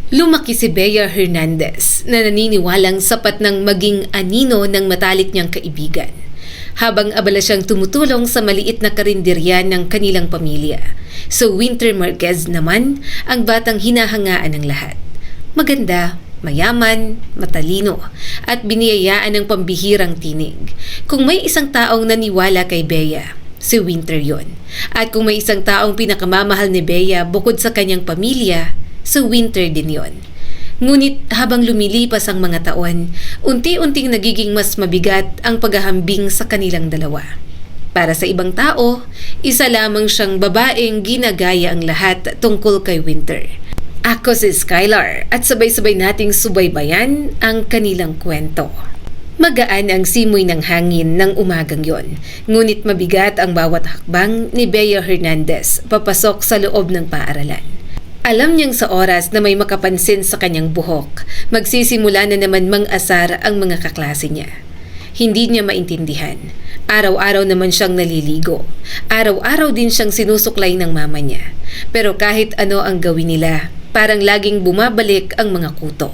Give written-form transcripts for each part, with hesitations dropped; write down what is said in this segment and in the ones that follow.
Lumaki si Bea Hernandez na naniniwalang sapat ng maging anino ng matalik niyang kaibigan, habang abala siyang tumutulong sa maliit na karinderya ng kanilang pamilya. So Winter Marquez naman ang batang hinahangaan ng lahat. Maganda, mayaman, matalino, at biniyayaan ng pambihirang tinig. Kung may isang taong naniwala kay Bea, si Winter yon. At kung may isang taong pinakamamahal ni Bea bukod sa kanyang pamilya, si Winter din yon. Ngunit habang lumilipas ang mga taon, unti-unting nagiging mas mabigat ang paghahambing sa kanilang dalawa. Para sa ibang tao, isa lamang siyang babaeng ginagaya ang lahat tungkol kay Winter. Ako si Skylar at sabay-sabay nating subaybayan ang kanilang kwento. Magaan ang simoy ng hangin ng umagang yon, ngunit mabigat ang bawat hakbang ni Bea Hernandez papasok sa loob ng paaralan. Alam niyang sa oras na may makapansin sa kanyang buhok, magsisimula na naman mang-asar ang mga kaklase niya. Hindi niya maintindihan. Araw-araw naman siyang naliligo. Araw-araw din siyang sinusuklay ng mama niya. Pero kahit ano ang gawin nila, parang laging bumabalik ang mga kuto.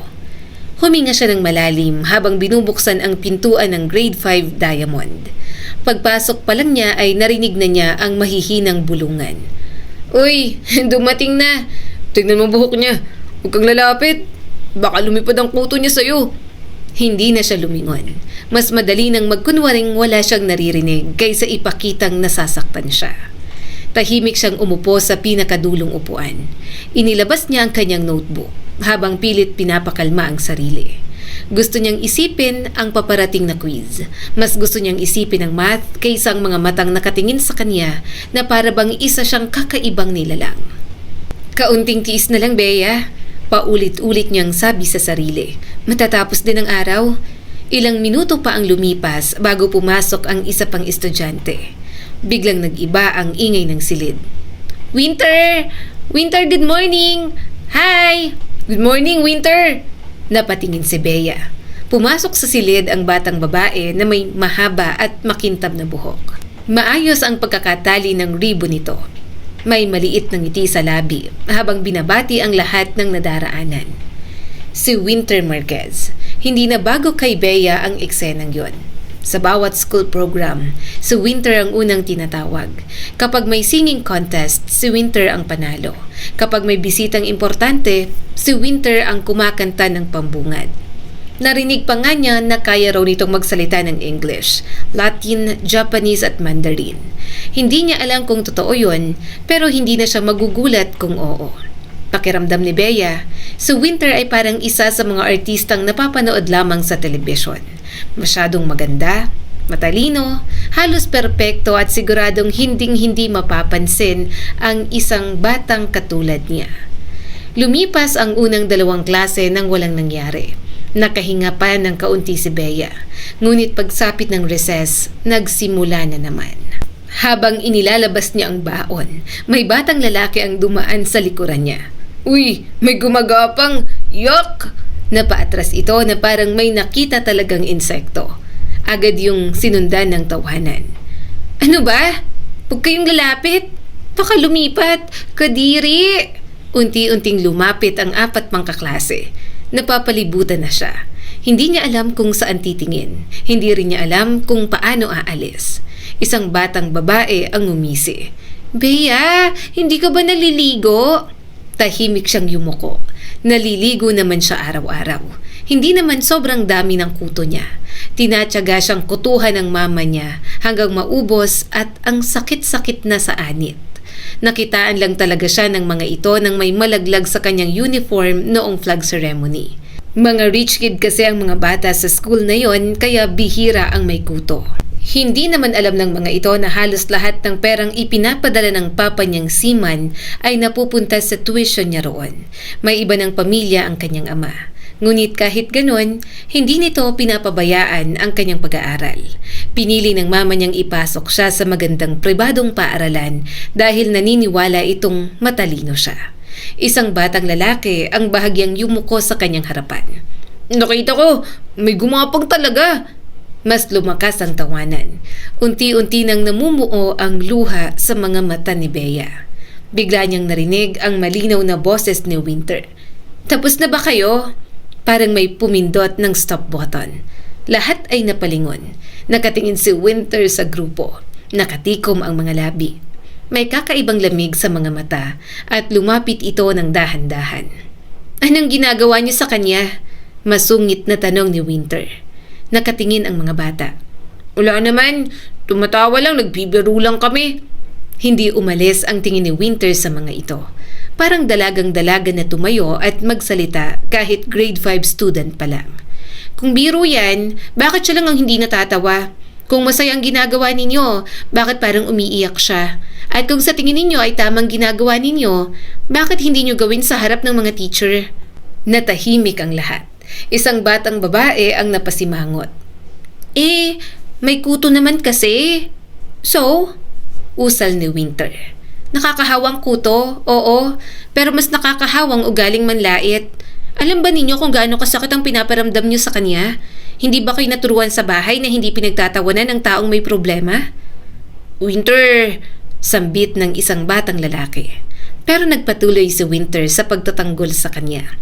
Huminga siya ng malalim habang binubuksan ang pintuan ng grade 5 Diamond. Pagpasok pa lang niya ay narinig na niya ang mahihinang bulungan. "Uy, dumating na! Tignan mo buhok niya. Huwag kang lalapit. Baka lumipad ang kuto niya sa'yo." Hindi na siya lumingon. Mas madali nang magkunwaring wala siyang naririnig kaysa ipakitang nasasaktan siya. Tahimik siyang umupo sa pinakadulong upuan. Inilabas niya ang kanyang notebook habang pilit pinapakalma ang sarili. Gusto niyang isipin ang paparating na quiz. Mas gusto niyang isipin ang math kaysa ang mga matang nakatingin sa kanya na para bang isa siyang kakaibang nilalang. "Kaunting tiis na lang, Bea," paulit-ulit niyang sabi sa sarili. Matatapos din ang araw. Ilang minuto pa ang lumipas bago pumasok ang isa pang estudyante. Biglang nag-iba ang ingay ng silid. "Winter! Winter, good morning! Hi! Good morning, Winter!" Napatingin si Bea. Pumasok sa silid ang batang babae na may mahaba at makintab na buhok. Maayos ang pagkakatali ng ribbon nito. May maliit na ngiti sa labi habang binabati ang lahat ng nadaraanan. Si Winter Marquez. Hindi na bago kay Bea ang eksenang yon. Sa bawat school program, si Winter ang unang tinatawag. Kapag may singing contest, si Winter ang panalo. Kapag may bisitang importante, si Winter ang kumakanta ng pambungad. Narinig pa nga niya na kaya raw nitong magsalita ng English, Latin, Japanese at Mandarin. Hindi niya alam kung totoo yun, pero hindi na siya magugulat kung oo. Pakiramdam ni Bea, si Winter ay parang isa sa mga artistang napapanood lamang sa telebisyon. Masyadong maganda, matalino, halos perpekto at siguradong hinding-hindi mapapansin ang isang batang katulad niya. Lumipas ang unang 2 klase nang walang nangyari. Nakahinga pa ng kaunti si Bea, ngunit pagsapit ng recess, nagsimula na naman. Habang inilalabas niya ang baon, may batang lalaki ang dumaan sa likuran niya. "Uy, may gumagapang! Yuck!" Napaatras ito na parang may nakita talagang insekto. Agad yung sinundan ng tawanan. "Ano ba? Huwag kayong lalapit! Baka lumipat! Kadiri!" Unti-unting lumapit ang 4 pang kaklase. Napapalibutan na siya. Hindi niya alam kung saan titingin. Hindi rin niya alam kung paano aalis. Isang batang babae ang umisi. "Bea, hindi ka ba naliligo?" Tahimik siyang yumuko. Naliligo naman siya araw-araw. Hindi naman sobrang dami ng kuto niya. Tinatyaga siyang kutuhan ng mama niya hanggang maubos at ang sakit-sakit na sa anit. Nakitaan lang talaga siya ng mga ito nang may malaglag sa kanyang uniform noong flag ceremony. Mga rich kid kasi ang mga bata sa school na yon, kaya bihira ang may kuto. Hindi naman alam ng mga ito na halos lahat ng perang ipinapadala ng papa niyang seaman ay napupunta sa tuition niya roon. May iba ng pamilya ang kanyang ama. Ngunit kahit ganon, hindi nito pinapabayaan ang kanyang pag-aaral. Pinili ng mama niyang ipasok siya sa magandang pribadong paaralan dahil naniniwala itong matalino siya. Isang batang lalaki ang bahagyang yumuko sa kanyang harapan. "Nakita ko, may gumapang talaga!" Mas lumakas ang tawanan. Unti-unti nang namumuo ang luha sa mga mata ni Bea. Bigla niyang narinig ang malinaw na boses ni Winter. Tapos na ba kayo? Parang may pumindot ng stop button. Lahat ay napalingon. Nakatingin si Winter sa grupo. Nakatikom ang mga labi. May kakaibang lamig sa mga mata at lumapit ito ng dahan-dahan. Anong ginagawa niyo sa kanya? Masungit na tanong ni Winter. Nakatingin ang mga bata. Wala naman, tumatawa lang, nagbibiro lang kami. Hindi umalis ang tingin ni Winter sa mga ito. Parang dalagang-dalaga na tumayo at magsalita kahit grade 5 student pa lang. Kung biro yan, bakit siya lang ang hindi natatawa? Kung masaya ang ginagawa ninyo, bakit parang umiiyak siya? At kung sa tingin ninyo ay tamang ginagawa ninyo, bakit hindi nyo gawin sa harap ng mga teacher? Natahimik ang lahat. Isang batang babae ang napasimangot. May kuto naman kasi. So? Usal ni Winter. Nakakahawang kuto, oo, pero mas nakakahawang ugaling manlait. Alam ba ninyo kung gaano kasakit ang pinaparamdam niyo sa kanya? Hindi ba kayo naturuan sa bahay na hindi pinagtatawanan ng taong may problema? Winter, sambit ng isang batang lalaki. Pero nagpatuloy si Winter sa pagtatanggol sa kanya.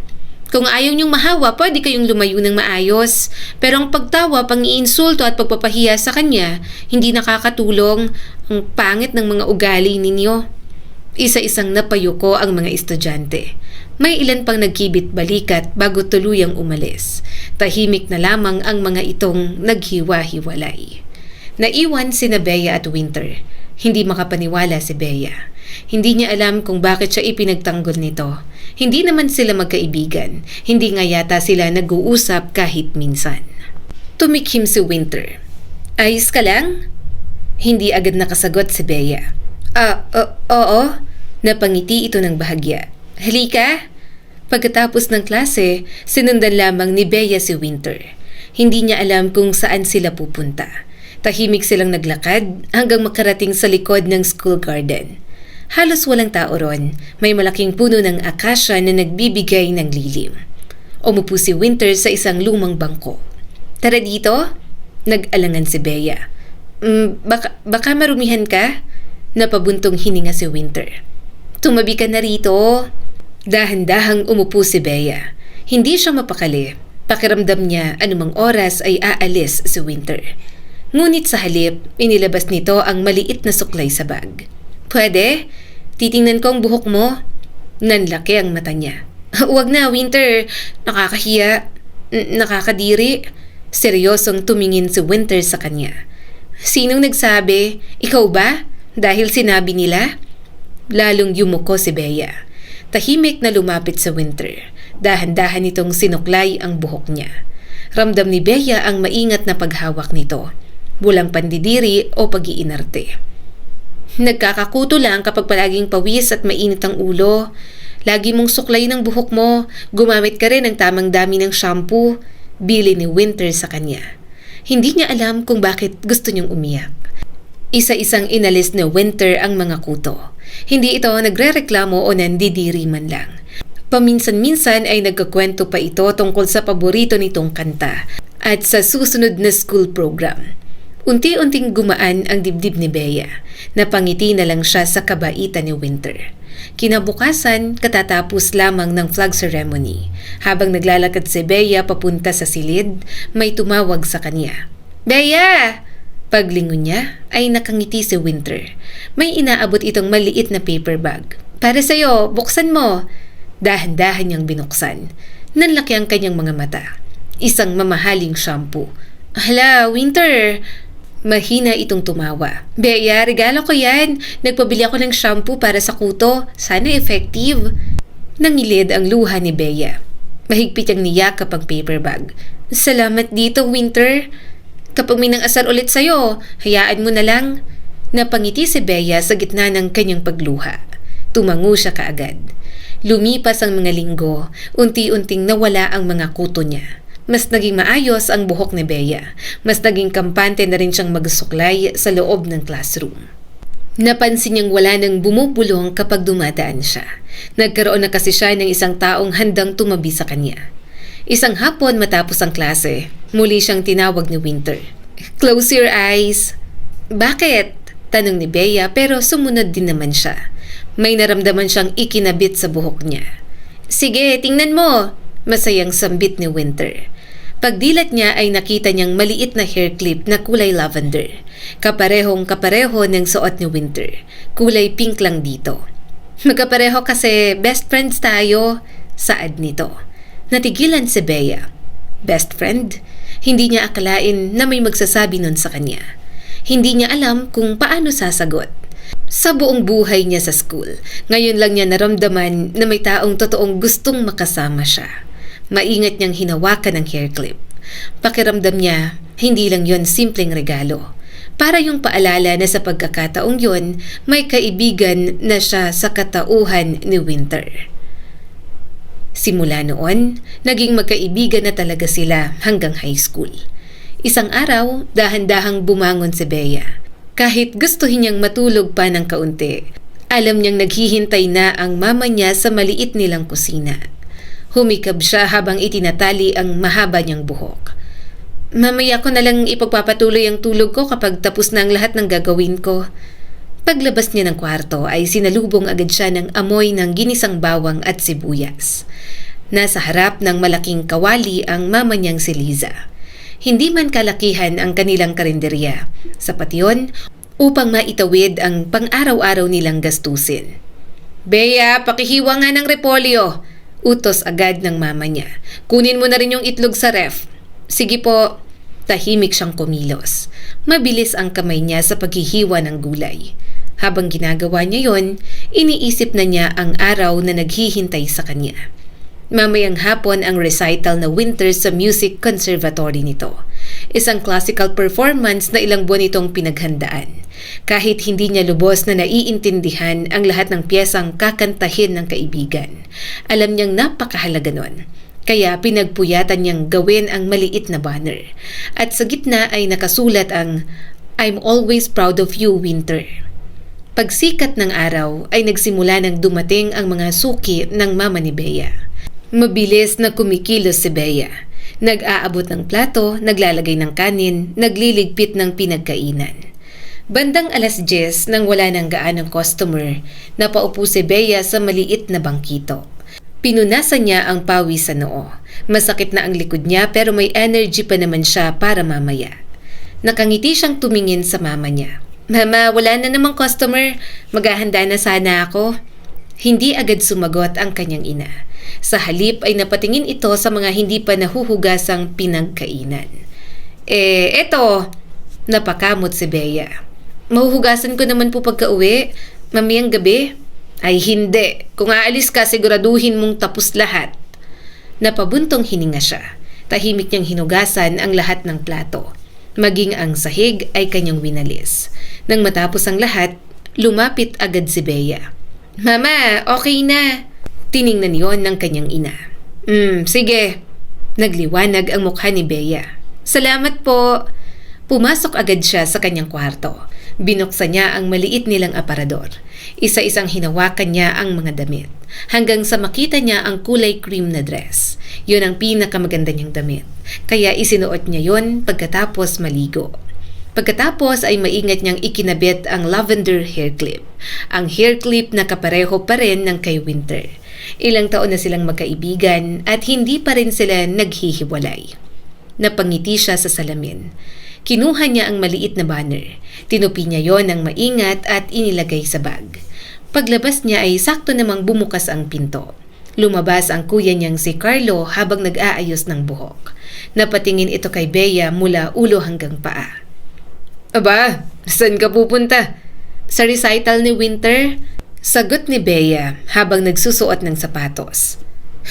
Kung ayaw niyong mahawa, pwede kayong lumayo ng maayos. Pero ang pagtawa, pang-iinsulto at pagpapahiya sa kanya, hindi nakakatulong. Ang pangit ng mga ugali ninyo. Isa-isang napayuko ang mga estudyante. May ilan pang nagkibit balikat bago tuluyang umalis. Tahimik na lamang ang mga itong naghiwa-hiwalay. Naiwan si Bea at Winter. Hindi makapaniwala si Bea. Hindi niya alam kung bakit siya ipinagtanggol nito. Hindi naman sila magkaibigan. Hindi nga yata sila nag-uusap kahit minsan. Tumikhim si Winter. Ayos ka lang? Hindi agad nakasagot si Bea. Oo. Napangiti ito ng bahagya. Halika. Pagkatapos ng klase, sinundan lamang ni Bea si Winter. Hindi niya alam kung saan sila pupunta. Tahimik silang naglakad hanggang makarating sa likod ng school garden. Halos walang tao ron. May malaking puno ng akasya na nagbibigay ng lilim. Umupo si Winter sa isang lumang bangko. Tara dito? Nag-alangan si Bea. Baka marumihan ka? Napabuntong hininga si Winter. Tumabi ka na rito. Dahan-dahang umupo si Bea. Hindi siya mapakali. Pakiramdam niya anumang oras ay aalis si Winter. Ngunit sa halip, inilabas nito ang maliit na suklay sa bag. Pwede? Titingnan ko ang buhok mo. Nanlaki ang mata niya. Huwag na, Winter. Nakakahiya. Nakakadiri. Seryosong tumingin si Winter sa kanya. Sinong nagsabi? Ikaw ba? Dahil sinabi nila? Lalong yumuko si Bea. Tahimik na lumapit sa Winter. Dahan-dahan nitong sinuklay ang buhok niya. Ramdam ni Bea ang maingat na paghawak nito. Walang pandidiri o pag-iinarte. Nagkakakuto lang kapag palaging pawis at mainit ang ulo. Lagi mong suklay ng buhok mo. Gumamit ka rin ng tamang dami ng shampoo. Bili ni Winter sa kanya. Hindi niya alam kung bakit gusto niyang umiyak. Isa-isang inalis ni Winter ang mga kuto. Hindi ito nagrereklamo o nandidiri man lang. Paminsan-minsan ay nagkakwento pa ito tungkol sa paborito nitong kanta at sa susunod na school program. Unti-unting gumaan ang dibdib ni Bea. Napangiti na lang siya sa kabaitan ni Winter. Kinabukasan, katatapos lamang ng flag ceremony. Habang naglalakad si Bea papunta sa silid, may tumawag sa kanya. Bea! Paglingon niya ay nakangiti si Winter. May inaabot itong maliit na paper bag. Para sa'yo, buksan mo. Dahan-dahan niyang binuksan. Nanlaki ang kanyang mga mata. Isang mamahaling shampoo. Hala, Winter! Mahina itong tumawa. Bea, regalo ko yan. Nagpabili ako ng shampoo para sa kuto. Sana effective. Nangilid ang luha ni Bea. Mahigpit ang niyakap ang paper bag. Salamat dito, Winter. Kapag may nang-asar ulit sa'yo, hayaan mo na lang. Napangiti si Bea sa gitna ng kanyang pagluha. Tumango siya kaagad. Lumipas ang mga linggo, unti-unting nawala ang mga kuto niya. Mas naging maayos ang buhok ni Bea. Mas naging kampante na rin siyang magsuklay sa loob ng classroom. Napansin niyang wala nang bumubulong kapag dumadaan siya. Nagkaroon na kasi siya ng isang taong handang tumabi sa kanya. Isang hapon matapos ang klase, muli siyang tinawag ni Winter. Close your eyes. Bakit? Tanong ni Bea pero sumunod din naman siya. May naramdaman siyang ikinabit sa buhok niya. Sige, tingnan mo. Masayang sambit ni Winter. Pagdilat niya ay nakita niyang maliit na hair clip na kulay lavender. Kaparehong kapareho ng suot ni Winter. Kulay pink lang dito. Magkapareho kasi best friends tayo, saad nito. Natigilan si Bea. Best friend? Hindi niya akalain na may magsasabi nun sa kanya. Hindi niya alam kung paano sasagot. Sa buong buhay niya sa school, ngayon lang niya naramdaman na may taong totoong gustong makasama siya. Maingat niyang hinawakan ang hair clip. Pakiramdam niya, hindi lang yon simpleng regalo. Para yung paalala na sa pagkakataong yon, may kaibigan na siya sa katauhan ni Winter. Simula noon, naging magkaibigan na talaga sila hanggang high school. Isang araw, dahan-dahang bumangon si Bea. Kahit gustuhin niyang matulog pa ng kaunti, alam niyang naghihintay na ang mama niya sa maliit nilang kusina. Humikab siya habang itinatali ang mahaba niyang buhok. Mamaya ko na lang ipagpapatuloy ang tulog ko kapag tapos na ang lahat ng gagawin ko. Paglabas niya ng kwarto ay sinalubong agad siya ng amoy ng ginisang bawang at sibuyas. Nasa harap ng malaking kawali ang mama niyang si Liza. Hindi man kalakihan ang kanilang karinderya. Sapat yun upang maitawid ang pang-araw-araw nilang gastusin. Bea, pakihiwa nga ng repolyo. Utos agad ng mama niya. Kunin mo na rin yung itlog sa ref. Sige po. Tahimik siyang kumilos. Mabilis ang kamay niya sa paghihiwa ng gulay. Habang ginagawa niya yon, iniisip na niya ang araw na naghihintay sa kanya. Mamayang hapon ang recital na Winter sa Music Conservatory nito. Isang classical performance na ilang buwan itong pinaghandaan. Kahit hindi niya lubos na naiintindihan ang lahat ng piyesang kakantahin ng kaibigan, alam niyang napakahalaga nun. Kaya pinagpuyatan niyang gawin ang maliit na banner. At sa gitna ay nakasulat ang "I'm always proud of you, Winter." Pagsikat ng araw ay nagsimula ng dumating ang mga suki ng mama ni Bea. Mabilis na kumikilos si Bea. Nag-aabot ng plato, naglalagay ng kanin, nagliligpit ng pinagkainan. Bandang 10:00 nang wala nang gaanong customer, napaupo si Bea sa maliit na bangkito. Pinunasan niya ang pawis sa noo. Masakit na ang likod niya pero may energy pa naman siya para mamaya. Nakangiti siyang tumingin sa mama niya. Mama, wala na namang customer. Maghahanda na sana ako. Hindi agad sumagot ang kanyang ina. Sa halip ay napatingin ito sa mga hindi pa nahuhugasang pinagkainan. Eto, napakamot si Bea. Mahuhugasan ko naman po pagka-uwi, mamayang gabi. Ay hindi, kung aalis ka siguraduhin mong tapos lahat. Napabuntong hininga siya. Tahimik niyang hinugasan ang lahat ng plato. Maging ang sahig ay kanyang winalis. Nang matapos ang lahat, lumapit agad si Bea. Mama, okay na. Tiningnan yon ng kanyang ina. Sige. Nagliwanag ang mukha ni Bea. Salamat po. Pumasok agad siya sa kanyang kwarto. Binuksan niya ang maliit nilang aparador. Isa-isang hinawakan niya ang mga damit. Hanggang sa makita niya ang kulay cream na dress. Yun ang pinakamaganda niyang damit. Kaya isinuot niya yon pagkatapos maligo. Pagkatapos ay maingat niyang ikinabit ang lavender hair clip. Ang hair clip na kapareho pa rin ng kay Winter. Ilang taon na silang magkaibigan at hindi pa rin sila naghihiwalay. Napangiti siya sa salamin. Kinuha niya ang maliit na banner. Tinupi niya yon ng maingat at inilagay sa bag. Paglabas niya ay sakto namang bumukas ang pinto. Lumabas ang kuya niyang si Carlo habang nag-aayos ng buhok. Napatingin ito kay Bea mula ulo hanggang paa. Aba, saan ka pupunta? Sa recital ni Winter? Sagot ni Bea habang nagsusuot ng sapatos.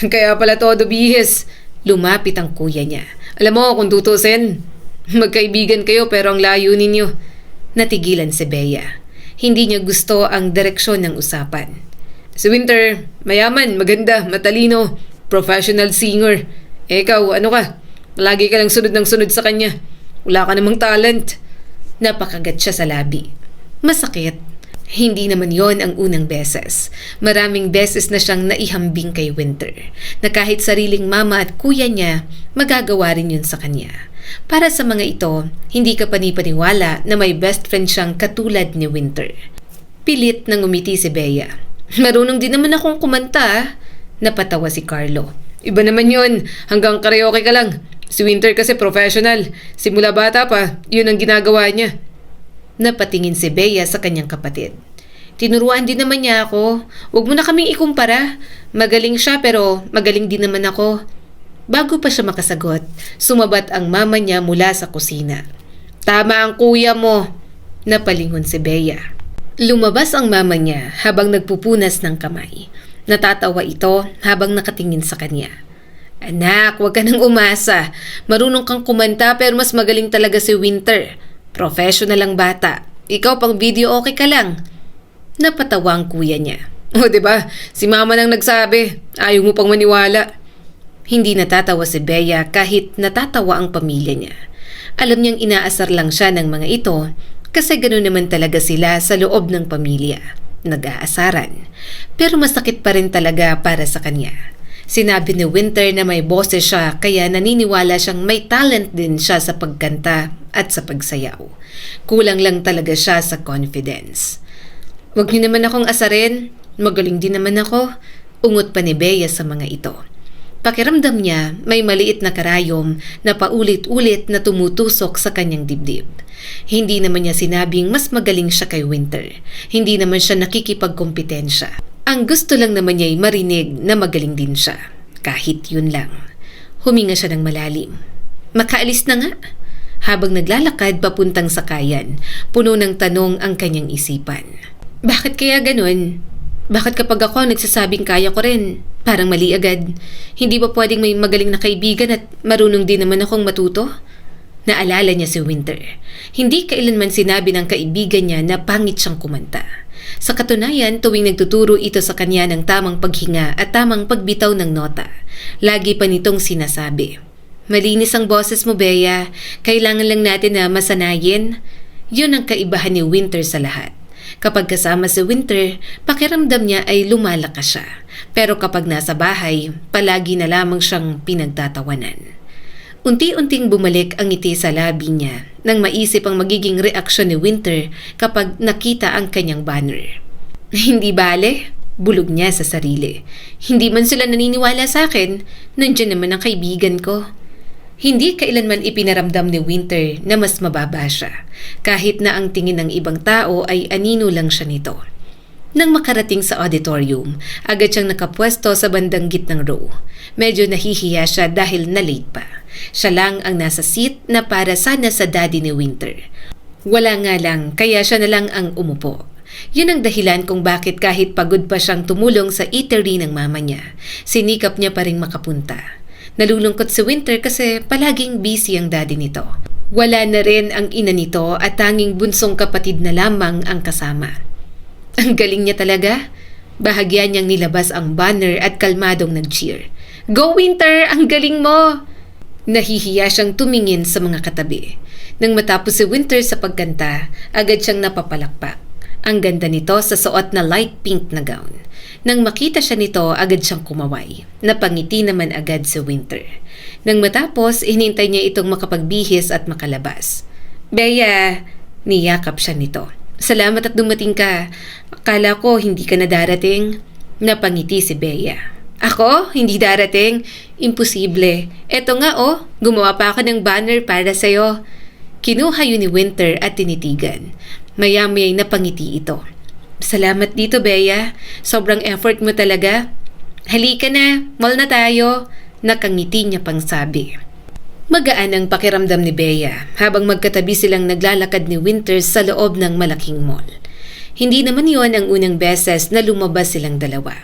Kaya pala todo bihis. Lumapit ang kuya niya. Alam mo kung tutusin, magkaibigan kayo pero ang layo ninyo. Natigilan si Bea. Hindi niya gusto ang direksyon ng usapan. Si Winter, mayaman, maganda, matalino, professional singer. Ikaw, ano ka? Lagi ka lang sunod ng sunod sa kanya. Wala ka namang talent. Napakagat siya sa labi. Masakit. Hindi naman yon ang unang beses. Maraming beses na siyang naihambing kay Winter. Na kahit sariling mama at kuya niya, magagawa rin yun sa kanya. Para sa mga ito, hindi ka panipaniwala na may best friend siyang katulad ni Winter. Pilit nang umiti si Bea. Marunong din naman akong kumanta. Napatawa si Carlo. Iba naman yun, hanggang karaoke ka lang. Si Winter kasi professional. Simula bata pa, yun ang ginagawa niya. Napatingin si Bea sa kanyang kapatid. Tinuruan din naman niya ako. Huwag mo na kaming ikumpara. Magaling siya pero magaling din naman ako. Bago pa siya makasagot, sumabat ang mama niya mula sa kusina. Tama ang kuya mo, napalingon si Bea. Lumabas ang mama niya habang nagpupunas ng kamay. Natatawa ito habang nakatingin sa kanya. Anak, huwag ka nang umasa. Marunong kang kumanta pero mas magaling talaga si Winter. Professional ang bata. Ikaw pang video okay ka lang. Napatawa ang kuya niya. O diba, si mama nang nagsabi. Ayaw mo pang maniwala. Hindi natatawa si Bea kahit natatawa ang pamilya niya. Alam niyang inaasar lang siya ng mga ito kasi gano'n naman talaga sila sa loob ng pamilya. Nag-aasaran. Pero masakit pa rin talaga para sa kanya. Sinabi ni Winter na may boses siya kaya naniniwala siyang may talent din siya sa pagkanta at sa pagsayaw. Kulang lang talaga siya sa confidence. Huwag niyo naman akong asarin. Magaling din naman ako. Ungot pa ni Bea sa mga ito. Pakiramdam niya may maliit na karayom na paulit-ulit na tumutusok sa kanyang dibdib. Hindi naman niya sinabing mas magaling siya kay Winter. Hindi naman siya nakikipagkompetensya. Ang gusto lang naman niya ay marinig na magaling din siya. Kahit yun lang. Huminga siya ng malalim. Makaalis na nga. Habang naglalakad papuntang sakayan, puno ng tanong ang kanyang isipan. Bakit kaya ganun? Bakit kapag ako nagsasabing kaya ko rin? Parang mali agad. Hindi ba pwedeng may magaling na kaibigan at marunong din naman akong matuto? Naalala niya si Winter. Hindi kailanman sinabi ng kaibigan niya na pangit siyang kumanta. Sa katunayan, tuwing nagtuturo ito sa kanya ng tamang paghinga at tamang pagbitaw ng nota, lagi pa nitong sinasabi, malinis ang boses mo, Bea. Kailangan lang natin na masanayin. Yun ang kaibahan ni Winter sa lahat. Kapag kasama si Winter, pakiramdam niya ay lumalakas siya. Pero kapag nasa bahay, palagi na lamang siyang pinagtatawanan. Unti-unting bumalik ang ngiti sa labi niya nang maisip ang magiging reaksyon ni Winter kapag nakita ang kanyang banner. Hindi bale, bulog niya sa sarili. Hindi man sila naniniwala sa akin, nandiyan naman ang kaibigan ko. Hindi kailanman ipinaramdam ni Winter na mas mababa siya, kahit na ang tingin ng ibang tao ay anino lang siya nito. Nang makarating sa auditorium, agad siyang nakapwesto sa bandang gitnang row. Medyo nahihiya siya dahil na-late pa. Siya lang ang nasa seat na para sana sa daddy ni Winter. Wala nga lang, kaya siya na lang ang umupo. Yun ang dahilan kung bakit kahit pagod pa siyang tumulong sa eatery ng mama niya, sinikap niya pa rin makapunta. Nalulungkot si Winter kasi palaging busy ang daddy nito. Wala na rin ang ina nito at tanging bunsong kapatid na lamang ang kasama. Ang galing niya talaga. Bahagya niyang nilabas ang banner at kalmadong nag-cheer. Go Winter! Ang galing mo! Nahihiya siyang tumingin sa mga katabi. Nang matapos si Winter sa pagkanta, agad siyang napapalakpak. Ang ganda nito sa suot na light pink na gown. Nang makita siya nito, agad siyang kumaway. Napangiti naman agad si Winter. Nang matapos, hinintay niya itong makapagbihis at makalabas. Bea! Niyakap siya nito. Salamat at dumating ka. Akala ko hindi ka na darating. Napangiti si Bea. Ako? Hindi darating? Imposible. Eto nga gumawa pa ako ng banner para sa'yo. Kinuha yun ni Winter at tinitigan. Maya-maya'y napangiti ito. Salamat dito, Bea. Sobrang effort mo talaga. Halika na, mall na tayo. Nakangiti niya pang sabi. Magaan ang pakiramdam ni Bea habang magkatabi silang naglalakad ni Winter sa loob ng malaking mall. Hindi naman yon ang unang beses na lumabas silang dalawa.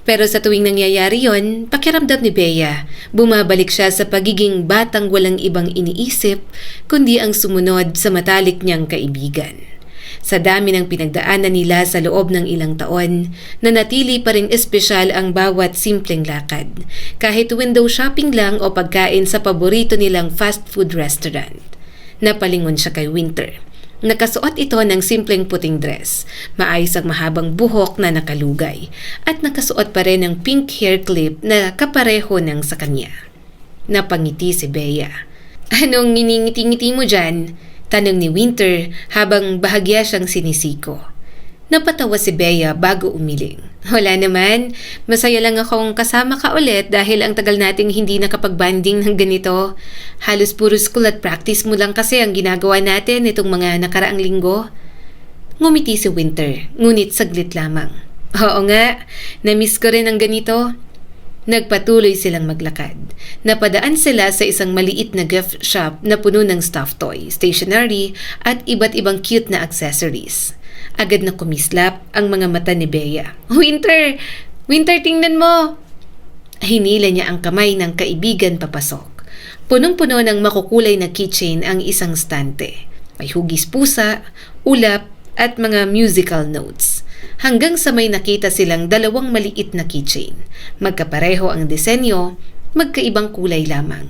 Pero sa tuwing nangyayari yon, pakiramdam ni Bea, bumabalik siya sa pagiging batang walang ibang iniisip kundi ang sumunod sa matalik niyang kaibigan. Sa dami ng pinagdaanan nila sa loob ng ilang taon, nanatili pa rin espesyal ang bawat simpleng lakad, kahit window shopping lang o pagkain sa paborito nilang fast food restaurant. Napalingon siya kay Winter. Nakasuot ito ng simpleng puting dress, maayos ang mahabang buhok na nakalugay, at nakasuot pa rin ng pink hair clip na kapareho ng sa kanya. Napangiti si Bea. Anong nginingiti-ngiti mo dyan? Tanong ni Winter habang bahagya siyang sinisiko. Napatawa si Bea bago umiling. Wala naman, masaya lang akong kasama ka ulit dahil ang tagal nating hindi nakapag-banding ng ganito. Halos puro school at practice mo lang kasi ang ginagawa natin itong mga nakaraang linggo. Ngumiti si Winter, ngunit saglit lamang. Oo nga, na-miss ko rin ang ganito. Nagpatuloy silang maglakad. Napadaan sila sa isang maliit na gift shop na puno ng stuffed toy, stationery at iba't ibang cute na accessories. Agad na kumislap ang mga mata ni Bea. Winter! Winter, tingnan mo! Hinila niya ang kamay ng kaibigan papasok. Punong-puno ng makukulay na keychain ang isang stante. May hugis pusa, ulap at mga musical notes. Hanggang sa may nakita silang dalawang maliit na keychain. Magkapareho ang disenyo, magkaibang kulay lamang.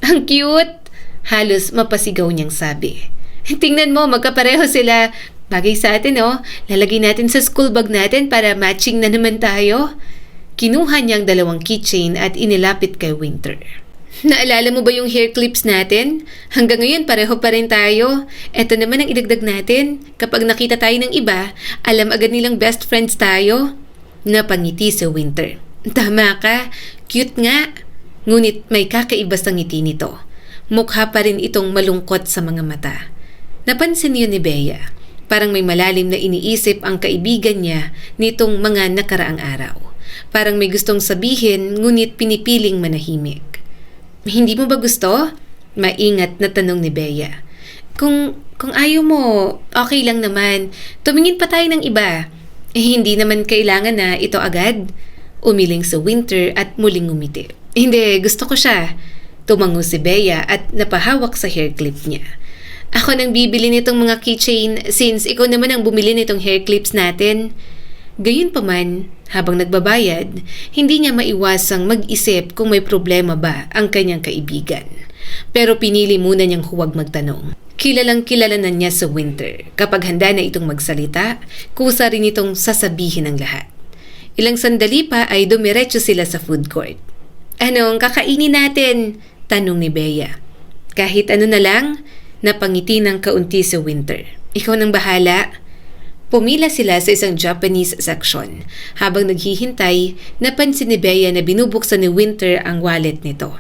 Ang cute! Halos mapasigaw niyang sabi. Tingnan mo, magkapareho sila. Bagay sa atin, oh. Lalagay natin sa school bag natin para matching na naman tayo. Kinuha niyang dalawang keychain at inilapit kay Winter. Naalala mo ba yung hair clips natin? Hanggang ngayon pareho pa rin tayo. Eto naman ang idagdag natin. Kapag nakita tayo ng iba, alam agad nilang best friends tayo. Napangiti si Winter. Tama ka. Cute nga. Ngunit may kakaiba sa ngiti nito. Mukha pa rin itong malungkot sa mga mata. Napansin yun ni Bea. Parang may malalim na iniisip ang kaibigan niya nitong mga nakaraang araw. Parang may gustong sabihin ngunit pinipiling manahimik. Hindi mo ba gusto? Maingat na tanong ni Bea. Kung ayaw mo, okay lang naman. Tumingin pa tayo ng iba. Hindi naman kailangan na ito agad. Umiling sa Winter at muling ngumiti. Hindi, gusto ko siya. Tumango si Bea at napahawak sa hair clip niya. Ako nang bibili nitong mga keychain since ikaw naman ang bumili nitong hair clips natin. Gayunpaman, habang nagbabayad, hindi niya maiwasang mag-isip kung may problema ba ang kanyang kaibigan. Pero pinili muna niyang huwag magtanong. Kilalang kilala na niya sa Winter. Kapag handa na itong magsalita, kusa rin itong sasabihin ang lahat. Ilang sandali pa ay dumiretso sila sa food court. Anong kakainin natin? Tanong ni Bea. Kahit ano na lang. Napangiti ng kaunti si Winter. Ikaw nang bahala. Pumila sila sa isang Japanese section. Habang naghihintay, napansin ni Bea na binubuksan ni Winter ang wallet nito.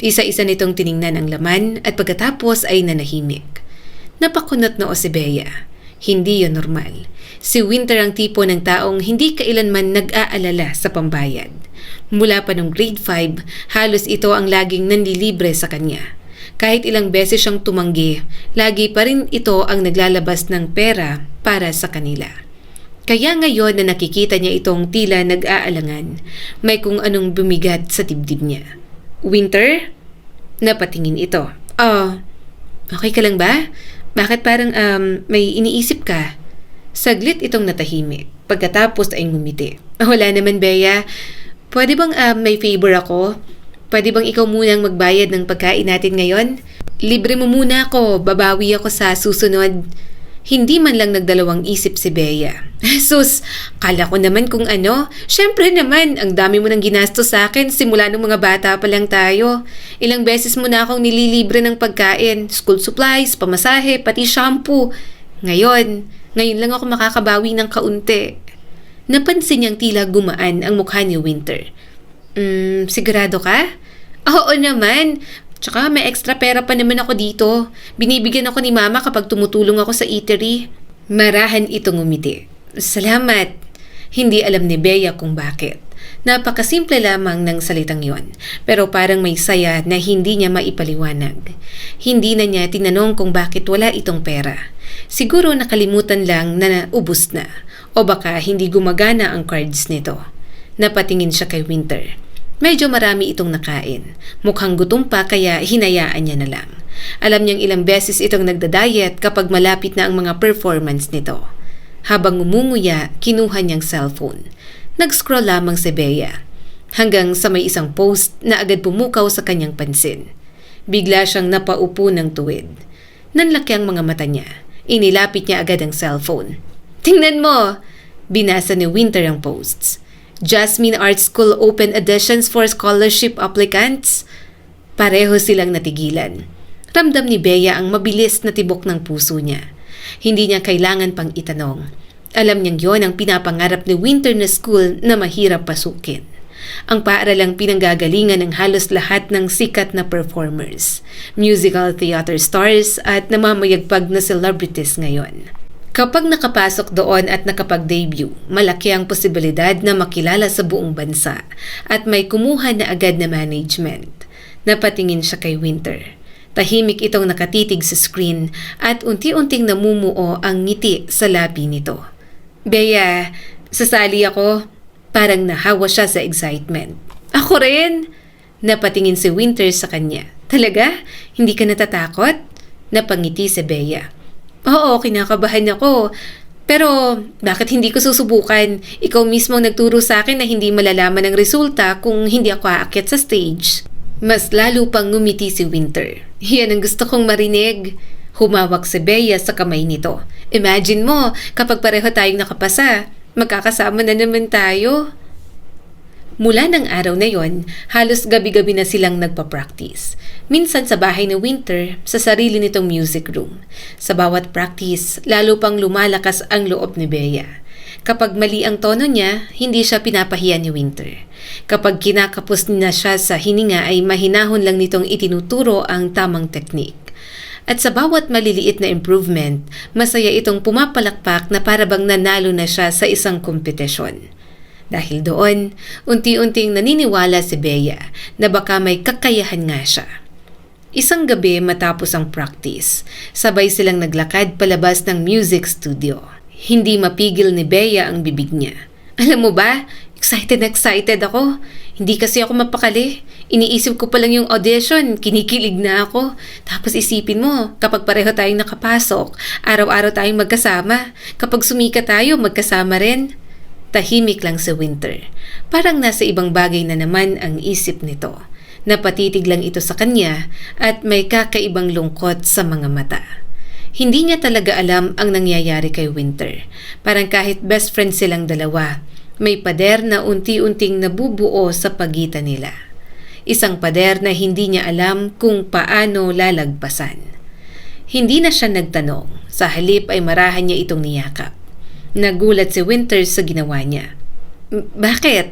Isa-isa nitong tiningnan ang laman at pagkatapos ay nanahimik. Napakunot noo si Bea. Hindi yun normal. Si Winter ang tipo ng taong hindi kailanman nag-aalala sa pambayad. Mula pa nung grade 5, halos ito ang laging nanlilibre sa kanya. Kahit ilang beses siyang tumanggi, lagi pa rin ito ang naglalabas ng pera para sa kanila. Kaya ngayon na nakikita niya itong tila nag-aalangan, may kung anong bumigat sa dibdib niya. Winter? Napatingin ito. Okay ka lang ba? Bakit parang may iniisip ka? Saglit itong natahimik. Pagkatapos ay ngumiti. Wala naman, Bea. Pwede bang may favor ako? Pwede bang ikaw munang magbayad ng pagkain natin ngayon? Libre mo muna ako, babawi ako sa susunod. Hindi man lang nagdalawang isip si Bea. Sus, kala ko naman kung ano. Syempre naman, ang dami mo nang ginastos sa akin simula nung mga bata pa lang tayo. Ilang beses mo na akong nililibre ng pagkain, school supplies, pamasahe, pati shampoo. Ngayon lang ako makakabawi ng kaunti. Napansin niyang tila gumaan ang mukha ni Winter. Sigurado ka? Oo naman. Tsaka may extra pera pa naman ako dito. Binibigyan ako ni Mama kapag tumutulong ako sa eatery. Marahan itong ngumiti. Salamat. Hindi alam ni Bea kung bakit. Napakasimple lamang ng salitang yon. Pero parang may saya na hindi niya maipaliwanag. Hindi na niya tinanong kung bakit wala itong pera. Siguro nakalimutan lang na ubos na. O baka hindi gumagana ang cards nito. Napatingin siya kay Winter. Medyo marami itong nakain. Mukhang gutom pa kaya hinayaan niya na lang. Alam niyang ilang beses itong nagda-diet kapag malapit na ang mga performance nito. Habang umunguya, kinuha niyang cellphone. Nag-scroll lamang si Bea. Hanggang sa may isang post na agad pumukaw sa kanyang pansin. Bigla siyang napaupo ng tuwid. Nanlaki ang mga mata niya. Inilapit niya agad ang cellphone. Tingnan mo! Binasa ni Winter ang posts. Jasmine Art School Open Editions for Scholarship Applicants. Pareho silang natigilan. Ramdam ni Bea ang mabilis na tibok ng puso niya. Hindi niya kailangan pang itanong. Alam niyang yon ang pinapangarap ni Winter na school na mahirap pasukin. Ang paaralang pinanggagalingan ng halos lahat ng sikat na performers, musical theater stars at namamayagpag na celebrities ngayon. Kapag nakapasok doon at nakapag-debut, malaki ang posibilidad na makilala sa buong bansa at may kumuha na agad na management. Napatingin siya kay Winter. Tahimik itong nakatitig sa screen at unti-unting namumuo ang ngiti sa labi nito. "Bea, sasali ako." Parang nahawa siya sa excitement. "Ako rin!" Napatingin si Winter sa kanya. "Talaga? Hindi ka natatakot?" Napangiti si Bea. "Oo, kinakabahan ako. Pero bakit hindi ko susubukan? Ikaw mismo nagturo sa akin na hindi malalaman ang resulta kung hindi ako aakyat sa stage." Mas lalo pang ngumiti si Winter. "Yan ang gusto kong marinig." Humawak si Bea sa kamay nito. "Imagine mo, kapag pareho tayong nakapasa, magkakasama na naman tayo." Mula ng araw na yon, halos gabi-gabi na silang nagpa-practice. Minsan sa bahay ni Winter, sa sarili nitong music room. Sa bawat practice, lalo pang lumalakas ang loob ni Bea. Kapag mali ang tono niya, hindi siya pinapahiya ni Winter. Kapag kinakapos na siya sa hininga ay mahinahon lang nitong itinuturo ang tamang technique. At sa bawat maliliit na improvement, masaya itong pumapalakpak na parabang nanalo na siya sa isang kompetisyon. Dahil doon, unti-unting naniniwala si Bea na baka may kakayahan nga siya. Isang gabi matapos ang practice, sabay silang naglakad palabas ng music studio. Hindi mapigil ni Bea ang bibig niya. "Alam mo ba, excited na excited ako. Hindi kasi ako mapakali. Iniisip ko pa lang yung audition, kinikilig na ako. Tapos isipin mo, kapag pareho tayong nakapasok, araw-araw tayong magkasama. Kapag sumika tayo, magkasama rin." Tahimik lang si Winter. Parang nasa ibang bagay na naman ang isip nito. Napatitig lang ito sa kanya at may kakaibang lungkot sa mga mata. Hindi niya talaga alam ang nangyayari kay Winter. Parang kahit best friend silang dalawa, may pader na unti-unting nabubuo sa pagitan nila. Isang pader na hindi niya alam kung paano lalagpasan. Hindi na siya nagtanong. Sa halip ay marahan niya itong niyakap. Nagulat si Winter sa ginawa niya. "Bakit?"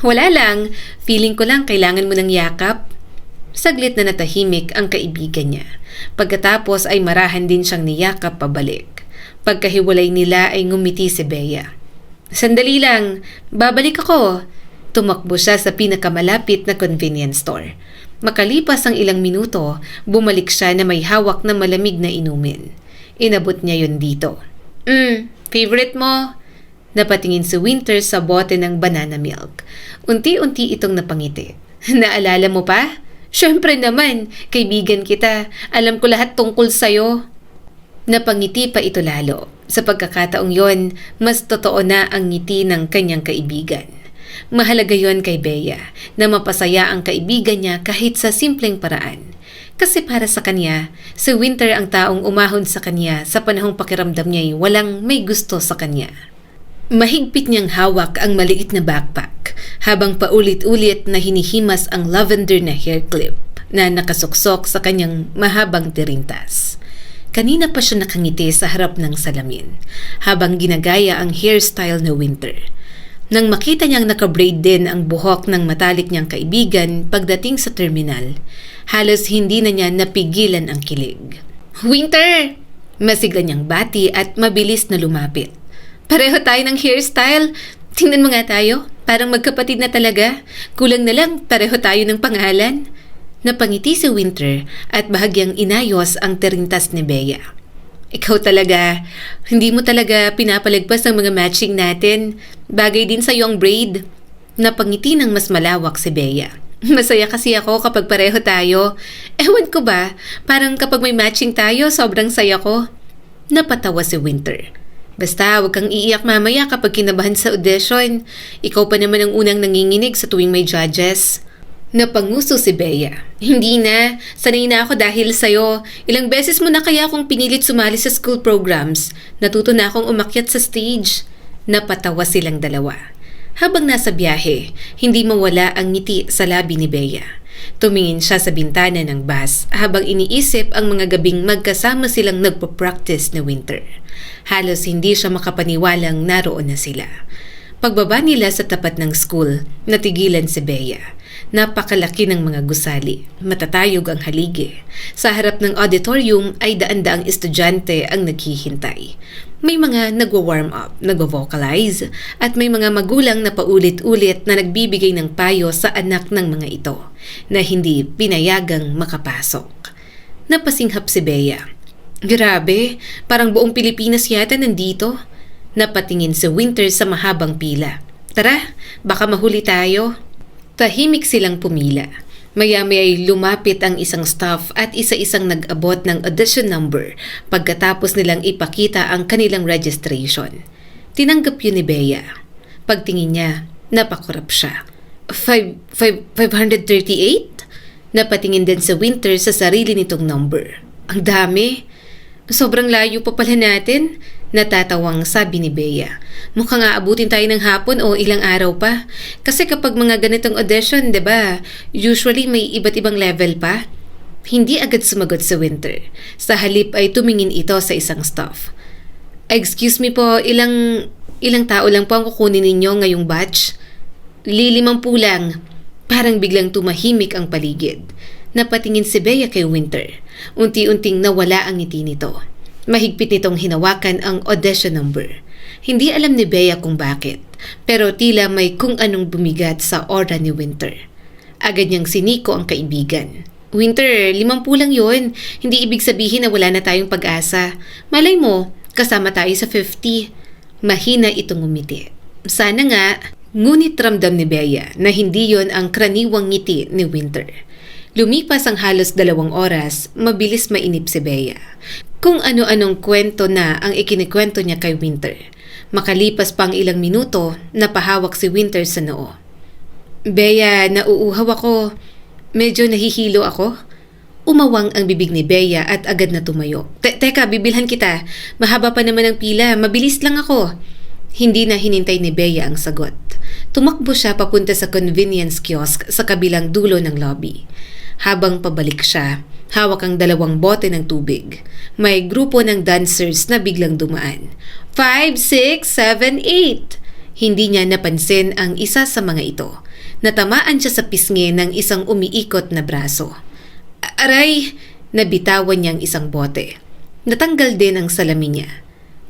"Wala lang. Feeling ko lang kailangan mo ng yakap." Saglit na natahimik ang kaibigan niya. Pagkatapos ay marahan din siyang niyakap pabalik. Pagkahiwalay nila ay ngumiti si Bea. "Sandali lang, babalik ako." Tumakbo siya sa pinakamalapit na convenience store. Makalipas ang ilang minuto, bumalik siya na may hawak na malamig na inumin. Inabot niya yun dito. Favorite mo?" Napatingin si Winter sa bote ng banana milk. Unti-unti itong napangiti. "Naalala mo pa? Syempre naman, kaibigan kita. Alam ko lahat tungkol sa'yo." Napangiti pa ito lalo. Sa pagkakataong yon, mas totoo na ang ngiti ng kanyang kaibigan. Mahalaga yon kay Bea, na mapasaya ang kaibigan niya kahit sa simpleng paraan. Kasi para sa kanya, si Winter ang taong umahon sa kanya sa panahong pakiramdam niya'y walang may gusto sa kanya. Mahigpit niyang hawak ang maliit na backpack, habang paulit-ulit na hinihimas ang lavender na hair clip na nakasuksok sa kanyang mahabang tirintas. Kanina pa siya nakangiti sa harap ng salamin, habang ginagaya ang hairstyle ni Winter. Nang makita niyang nakabraid din ang buhok ng matalik niyang kaibigan pagdating sa terminal, halos hindi na niya napigilan ang kilig. "Winter!" Masigla niyang bati at mabilis na lumapit. "Pareho tayo ng hairstyle. Tingnan mo nga tayo. Parang magkapatid na talaga. Kulang na lang, pareho tayo ng pangalan." Napangiti si Winter at bahagyang inayos ang tirintas ni Bea. "Ikaw talaga. Hindi mo talaga pinapalagpas ang mga matching natin. Bagay din sa'yo ang braid." Napangiti ng mas malawak si Bea. "Masaya kasi ako kapag pareho tayo. Ewan ko ba, parang kapag may matching tayo, sobrang saya ko." Napatawa si Winter. "Basta huwag kang iiyak mamaya kapag kinabahan sa audition. Ikaw pa naman ang unang nanginginig sa tuwing may judges." Napanguso si Bea. "Hindi na. Sanay na ako dahil sa'yo. Ilang beses mo na kaya akong pinilit sumali sa school programs. Natuto na akong umakyat sa stage." Napatawa silang dalawa. Habang nasa biyahe, hindi mawala ang ngiti sa labi ni Bea. Tumingin siya sa bintana ng bus habang iniisip ang mga gabing magkasama silang nagpo-practice na Winter. Halos hindi siya makapaniwalang naroon na sila. Pagbaba nila sa tapat ng school, natigilan si Bea. Napakalaki ng mga gusali, matatayog ang haligi. Sa harap ng auditorium ay daan-daang estudyante ang naghihintay. May mga nagwa-warm up, nagwa-vocalize, at may mga magulang na paulit-ulit na nagbibigay ng payo sa anak ng mga ito na hindi pinayagang makapasok. Napasinghap si Bea. Grabe, parang buong Pilipinas yata nandito. Napatingin si Winter sa mahabang pila. Tara, baka mahuli tayo. Tahimik silang pumila. Maya-maya ay lumapit ang isang staff at isa-isang nag-abot ng audition number pagkatapos nilang ipakita ang kanilang registration. Tinanggap yun ni Bea. Pagtingin niya, napakurap siya. 538? Napatingin din sa Winter sa sarili nitong number. Ang dami. Sobrang layo pa pala natin. Natatawang sabi ni Bea. Mukhang aabutin tayo ng hapon o ilang araw pa. Kasi kapag mga ganitong audition, 'di ba? Usually may iba't ibang level pa. Hindi agad sumagot sa Winter. Sa halip ay tumingin ito sa isang staff. Excuse me po, ilang tao lang po ang kukunin ninyo ngayong batch? 5 lang. Parang biglang tumahimik ang paligid. Napatingin si Bea kay Winter. Unti-unting nawala ang ngiti nito. Mahigpit nitong hinawakan ang audition number. Hindi alam ni Bea kung bakit, pero tila may kung anong bumigat sa aura ni Winter. Agad niyang siniko ang kaibigan. Winter, 50 lang yun. Hindi ibig sabihin na wala na tayong pag-asa. Malay mo, kasama tayo sa 50. Mahina itong umiti. Sana nga, ngunit ramdam ni Bea na hindi yon ang kraniwang ngiti ni Winter. Lumipas ang halos 2 oras, mabilis mainip si Bea. Kung ano-anong kwento na ang ikinikwento niya kay Winter. Makalipas pang ilang minuto, napahawak si Winter sa noo. Bea, nauuhaw ako. Medyo nahihilo ako. Umawang ang bibig ni Bea at agad na tumayo. Teka, bibilhan kita. Mahaba pa naman ang pila. Mabilis lang ako. Hindi na hinintay ni Bea ang sagot. Tumakbo siya papunta sa convenience kiosk sa kabilang dulo ng lobby. Habang pabalik siya, hawak ang 2 bote ng tubig. May grupo ng dancers na biglang dumaan. 5, 6, 7, 8. Hindi niya napansin ang isa sa mga ito. Natamaan siya sa pisngi ng isang umiikot na braso. Aray! Nabitawan niyang isang bote. Natanggal din ang salamin niya.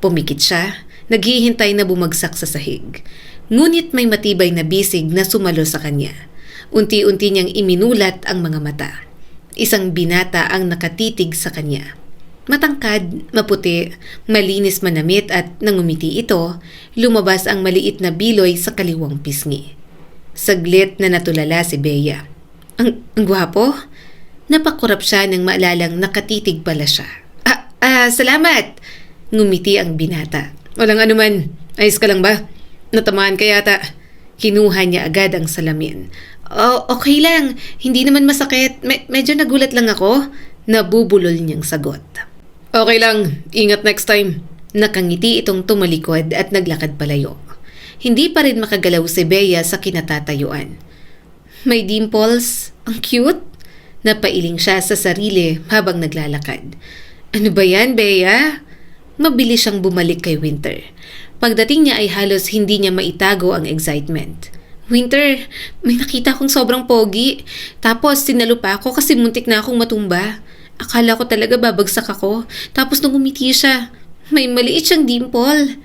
Pumikit siya, naghihintay na bumagsak sa sahig. Ngunit may matibay na bisig na sumalo sa kanya. Unti-unti niyang iminulat ang mga mata. Isang binata ang nakatitig sa kanya. Matangkad, maputi, malinis manamit at nangumiti ito, lumabas ang maliit na biloy sa kaliwang pisngi. Saglit na natulala si Bea. Ang gwapo? Napakurap siya nang maalalang nakatitig pala siya. Salamat! Ngumiti ang binata. Walang anuman. Ayos ka lang ba? Natamaan ka yata. Kinuha niya agad ang salamin. Okay lang. Hindi naman masakit. Medyo nagulat lang ako. Nabubulol niyang sagot. Okay lang. Ingat next time. Nakangiti itong tumalikod at naglakad palayo. Hindi pa rin makagalaw si Bea sa kinatatayuan. May dimples. Ang cute. Napailing siya sa sarili habang naglalakad. Ano ba yan, Bea? Mabilis siyang bumalik kay Winter. Pagdating niya ay halos hindi niya maitago ang excitement. Winter, may nakita akong sobrang pogi. Tapos sinalo pa ako kasi muntik na akong matumba. Akala ko talaga babagsak ako. Tapos nung umiti siya, may maliit siyang dimple.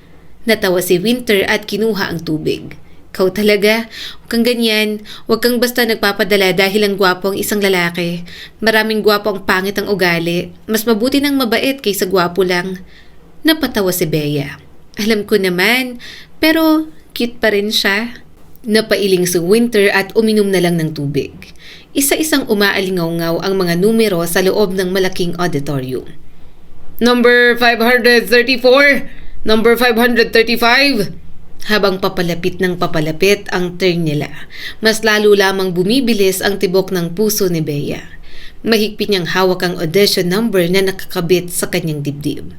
Natawa si Winter at kinuha ang tubig. Kau talaga, huwag kang ganyan. Huwag kang basta nagpapadala dahil ang gwapo ang isang lalaki. Maraming gwapo ang pangit ang ugali. Mas mabuti nang mabait kaysa gwapo lang. Napatawa si Bea. Alam ko naman, pero cute pa rin siya. Napailing si Winter at uminom na lang ng tubig. Isa-isang umaalingaw-ngaw ang mga numero sa loob ng malaking auditorium. Number 534! Number 535! Habang papalapit ng papalapit ang turn nila, mas lalo lamang bumibilis ang tibok ng puso ni Bea. Mahigpit niyang hawak ang audition number na nakakabit sa kanyang dibdib.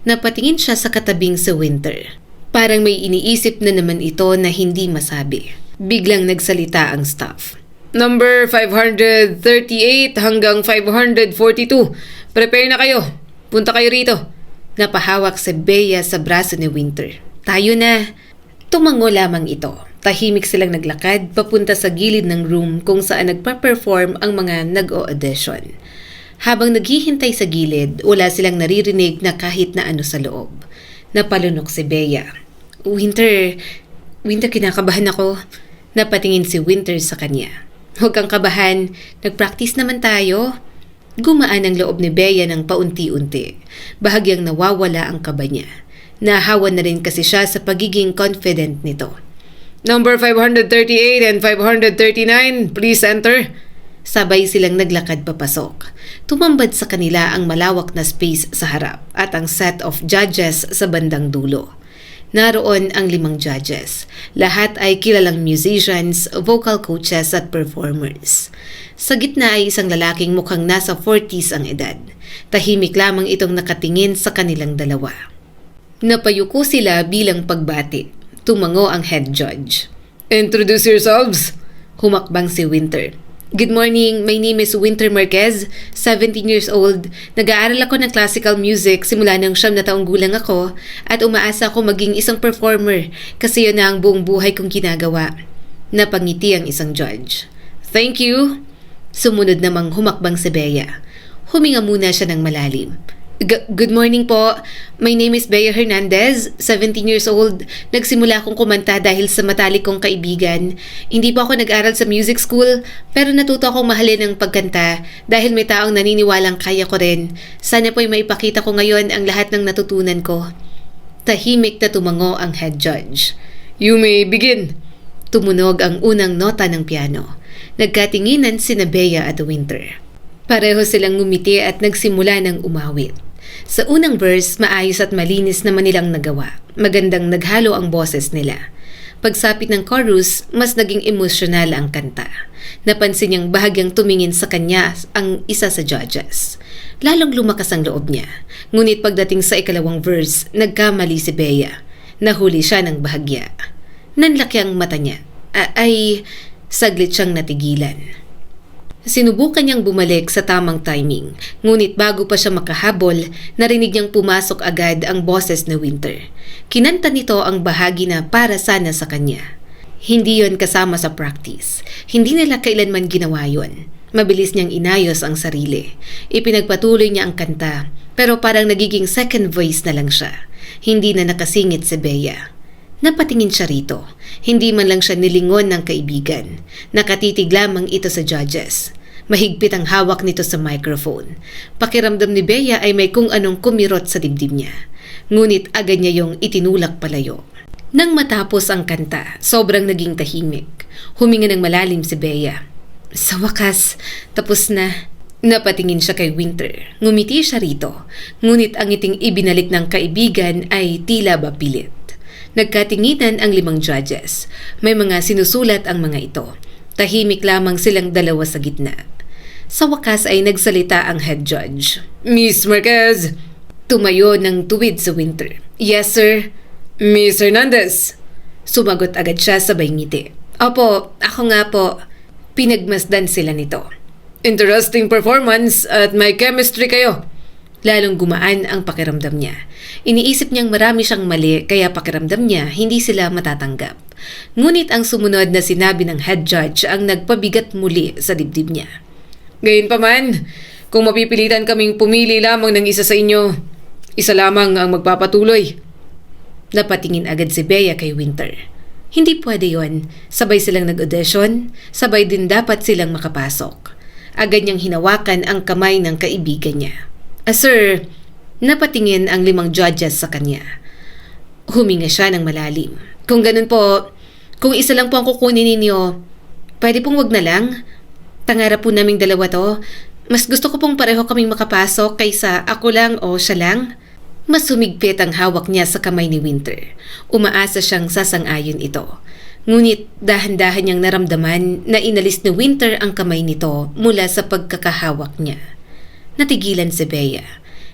Napatingin siya sa katabing si Winter. Parang may iniisip na naman ito na hindi masabi. Biglang nagsalita ang staff. Number 538 hanggang 542. Prepare na kayo. Punta kayo rito. Napahawak si Bea sa braso ni Winter. Tayo na. Tumango lamang ito. Tahimik silang naglakad papunta sa gilid ng room kung saan nagpa-perform ang mga nag-o-audition. Habang naghihintay sa gilid, wala silang naririnig na kahit na ano sa loob. Napalunok si Bea. Winter, kinakabahan ako. Napatingin si Winter sa kanya. Huwag kang kabahan, nag-practice naman tayo. Gumaan ang loob ni Bea ng paunti-unti. Bahagyang nawawala ang kaba niya. Nahawan na rin kasi siya sa pagiging confident nito. Number 538 and 539, please enter. Sabay silang naglakad papasok. Tumambad sa kanila ang malawak na space sa harap at ang set of judges sa bandang dulo. Naroon ang 5 judges. Lahat ay kilalang musicians, vocal coaches at performers. Sa gitna ay isang lalaking mukhang nasa 40s ang edad. Tahimik lamang itong nakatingin sa kanilang dalawa. Napayuko sila bilang pagbati. Tumango ang head judge. Introduce yourselves. Humakbang si Winter. Good morning, my name is Winter Marquez, 17 years old. Nag-aaral ako ng classical music simula nang 9 na taong gulang ako at umaasa ako maging isang performer kasi yun na ang buong buhay kong ginagawa. Napangiti ang isang judge. Thank you. Sumunod namang humakbang si Bea. Huminga muna siya ng malalim. Good morning po. My name is Bea Hernandez, 17 years old. Nagsimula akong kumanta dahil sa matalik kong kaibigan. Hindi po ako nag-aral sa music school, pero natuto akong mahalin ang pagkanta dahil may taong naniniwalang kaya ko rin. Sana po'y maipakita ko ngayon ang lahat ng natutunan ko. Tahimik na tumango ang head judge. You may begin. Tumunog ang unang nota ng piano. Nagkatinginan sina Bea at Winter. Pareho silang ngumiti at nagsimula ng umawit. Sa unang verse, maayos at malinis naman nilang nagawa. Magandang naghalo ang boses nila. Pagsapit ng chorus, mas naging emosyonal ang kanta. Napansin niyang bahagyang tumingin sa kanya ang isa sa judges. Lalong lumakas ang loob niya. Ngunit pagdating sa ikalawang verse, nagkamali si Bea. Nahuli siya ng bahagya. Nanlaki ang mata niya. Saglit siyang natigilan. Sinubukan niyang bumalik sa tamang timing, ngunit bago pa siya makahabol, narinig niyang pumasok agad ang boses ni Winter. Kinanta nito ang bahagi na para sana sa kanya. Hindi yon kasama sa practice. Hindi nila kailanman ginawa yon. Mabilis niyang inayos ang sarili. Ipinagpatuloy niya ang kanta, pero parang nagiging second voice na lang siya. Hindi na nakasingit si Bea. Napatingin siya rito. Hindi man lang siya nilingon ng kaibigan. Nakatitig lamang ito sa judges. Mahigpit ang hawak nito sa microphone. Pakiramdam ni Bea ay may kung anong kumirot sa dibdib niya. Ngunit agad niya yung itinulak palayo. Nang matapos ang kanta, sobrang naging tahimik. Huminga ng malalim si Bea. Sa wakas, tapos na. Napatingin siya kay Winter. Ngumiti siya rito. Ngunit ang ngiting ibinalik ng kaibigan ay tila ba pilit. Nagkatinginan ang 5 judges. May mga sinusulat ang mga ito. Tahimik lamang silang dalawa sa gitna. Sa wakas ay nagsalita ang head judge. Miss Marquez! Tumayo ng tuwid sa Winter. Yes, sir. Miss Hernandez! Sumagot agad siya sabay ngiti. Opo, ako nga po. Pinagmasdan sila nito. Interesting performance at may chemistry kayo. Lalong gumaan ang pakiramdam niya. Iniisip niyang marami siyang mali kaya pakiramdam niya hindi sila matatanggap. Ngunit ang sumunod na sinabi ng head judge ang nagpabigat muli sa dibdib niya. Gayunpaman, kung mapipilitan kaming pumili lamang ng isa sa inyo, isa lamang ang magpapatuloy. Napatingin agad si Bea kay Winter. Hindi pwede yon. Sabay silang nag-audition, sabay din dapat silang makapasok. Agad niyang hinawakan ang kamay ng kaibigan niya. Sir, napatingin ang 5 judges sa kanya. Huminga siya ng malalim. Kung ganun po, kung isa lang po ang kukunin ninyo, pwede pong wag na lang. Pangarap po naming dalawa to. Mas gusto ko pong pareho kaming makapasok kaysa ako lang o siya lang. Mas humigpit ang hawak niya sa kamay ni Winter. Umaasa siyang sasang-ayon ito. Ngunit dahan-dahan niyang naramdaman na inalis ni Winter ang kamay nito mula sa pagkakahawak niya. Natigilan si Bea.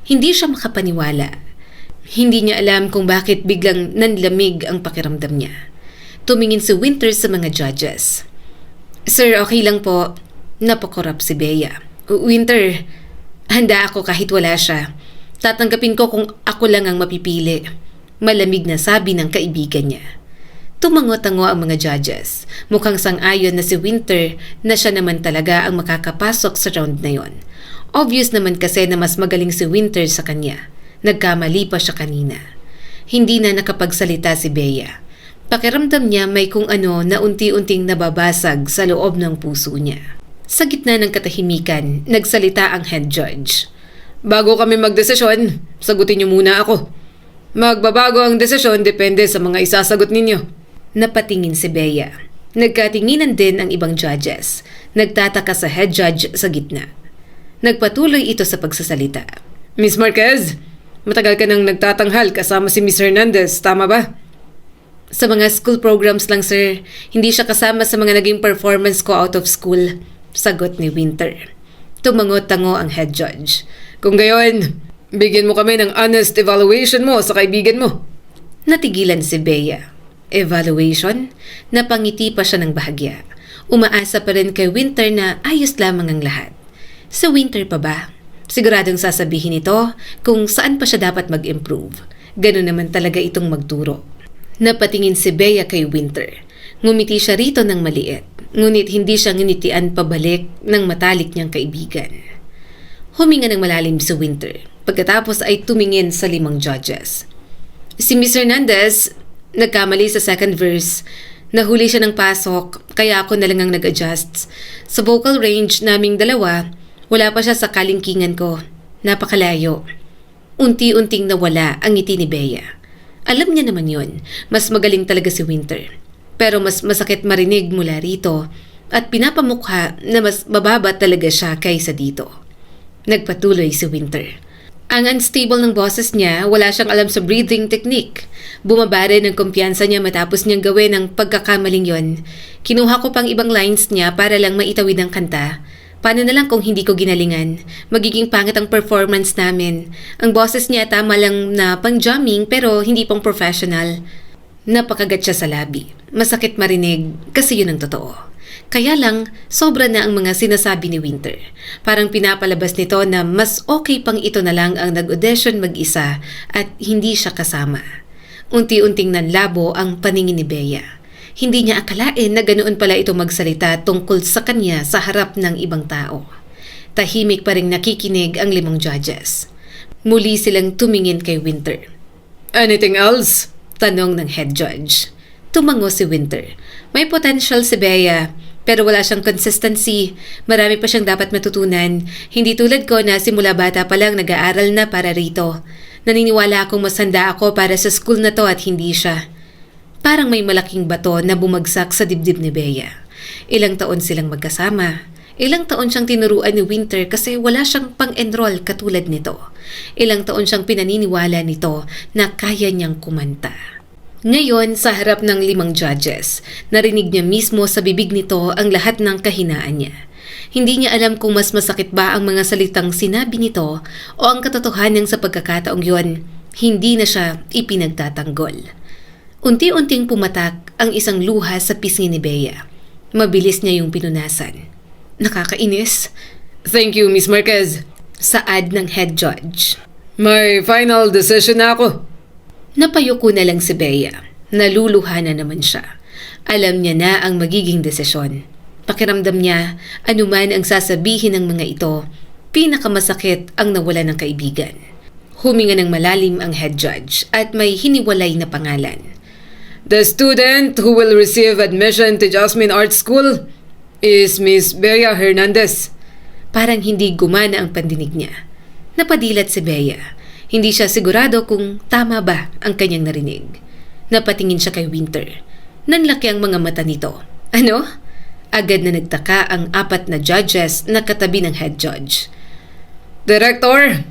Hindi siya makapaniwala. Hindi niya alam kung bakit biglang nanlamig ang pakiramdam niya. Tumingin si Winter sa mga judges. Sir, okay lang po. Napakorap si Bea. Winter, handa ako kahit wala siya. Tatanggapin ko kung ako lang ang mapipili. Malamig na sabi ng kaibigan niya. Tumango-tango ang mga judges. Mukhang sang-ayon na si Winter na siya naman talaga ang makakapasok sa round na yon. Obvious naman kasi na mas magaling si Winter sa kanya. Nagkamali pa siya kanina. Hindi na nakapagsalita si Bea. Pakiramdam niya may kung ano na unti-unting nababasag sa loob ng puso niya. Sa gitna ng katahimikan, nagsalita ang head judge. Bago kami magdesisyon, sagutin niyo muna ako. Magbabago ang desisyon depende sa mga isasagot ninyo. Napatingin si Bea. Nagkatinginan din ang ibang judges. Nagtataka sa head judge sa gitna. Nagpatuloy ito sa pagsasalita. Miss Marquez, matagal ka nang nagtatanghal kasama si Miss Hernandez, tama ba? Sa mga school programs lang, sir. Hindi siya kasama sa mga naging performance ko out of school. Sagot ni Winter. Tumango-tango ang head judge. Kung gayon, bigyan mo kami ng honest evaluation mo sa kaibigan mo. Natigilan si Bea. Evaluation? Napangiti pa siya ng bahagya. Umaasa pa rin kay Winter na ayos lamang ang lahat. Sa Winter pa ba? Siguradong sasabihin ito kung saan pa siya dapat mag-improve. Ganun naman talaga itong magturo. Napatingin si Bea kay Winter. Ngumiti siya rito ng maliit, ngunit hindi siya nginitian pabalik ng matalik niyang kaibigan. Huminga ng malalim si Winter, pagkatapos ay tumingin sa 5 judges. Si Miss Hernandez, nagkamali sa second verse. Nahuli siya ng pasok, kaya ako na lang ang nag-adjust. Sa vocal range naming dalawa, wala pa siya sa kalingkingan ko. Napakalayo. Unti-unting nawala ang ngiti ni Bea. Alam niya naman yon, mas magaling talaga si Winter. Pero mas masakit marinig mula rito at pinapamukha na mas mababa talaga siya kaysa dito. Nagpatuloy si Winter. Ang unstable ng boses niya, wala siyang alam sa breathing technique. Bumaba rin ang kumpiyansa niya matapos niyang gawin ang pagkakamaling yon. Kinuha ko pang ibang lines niya para lang maitawid ang kanta. Paano na lang kung hindi ko ginalingan? Magiging pangit ang performance namin. Ang boses niya tama lang na pang-jamming pero hindi pang professional. Napakagat siya sa labi. Masakit marinig kasi yun ang totoo. Kaya lang, sobra na ang mga sinasabi ni Winter. Parang pinapalabas nito na mas okay pang ito na lang ang nag-audition mag-isa at hindi siya kasama. Unti-unting nanlabo ang paningin ni Bea. Hindi niya akalain na ganoon pala ito magsalita tungkol sa kanya sa harap ng ibang tao. Tahimik pa rin nakikinig ang 5 judges. Muli silang tumingin kay Winter. Anything else? Tanong ng head judge. Tumango si Winter. May potential si Bea, pero wala siyang consistency. Marami pa siyang dapat matutunan. Hindi tulad ko na simula bata pa lang nag-aaral na para rito. Naniniwala akong mas handa ako para sa school na to at hindi siya. Parang may malaking bato na bumagsak sa dibdib ni Bea. Ilang taon silang magkasama. Ilang taon siyang tinuruan ni Winter kasi wala siyang pang-enroll katulad nito. Ilang taon siyang pinaniniwala nito na kaya niyang kumanta. Ngayon, sa harap ng 5 judges, narinig niya mismo sa bibig nito ang lahat ng kahinaan niya. Hindi niya alam kung mas masakit ba ang mga salitang sinabi nito o ang katotohanan sa pagkakataong yon, hindi na siya ipinagtatanggol. Unti-unting pumatak ang isang luha sa pisngi ni Bea. Mabilis niya yung pinunasan. Nakakainis. Thank you, Miss Marquez. Saad ng head judge. May final decision na ako. Napayuko na lang si Bea. Naluluha na naman siya. Alam niya na ang magiging desisyon. Pakiramdam niya, anuman ang sasabihin ng mga ito, pinakamasakit ang nawala ng kaibigan. Huminga ng malalim ang head judge at may hiniwalay na pangalan. The student who will receive admission to Jasmine Art School is Miss Bea Hernandez. Parang hindi gumana ang pandinig niya. Napadilat si Bea. Hindi siya sigurado kung tama ba ang kanyang narinig. Napatingin siya kay Winter. Nanlaki ang mga mata nito. Ano? Agad na nagtaka ang 4 na judges na katabi ng head judge. Director!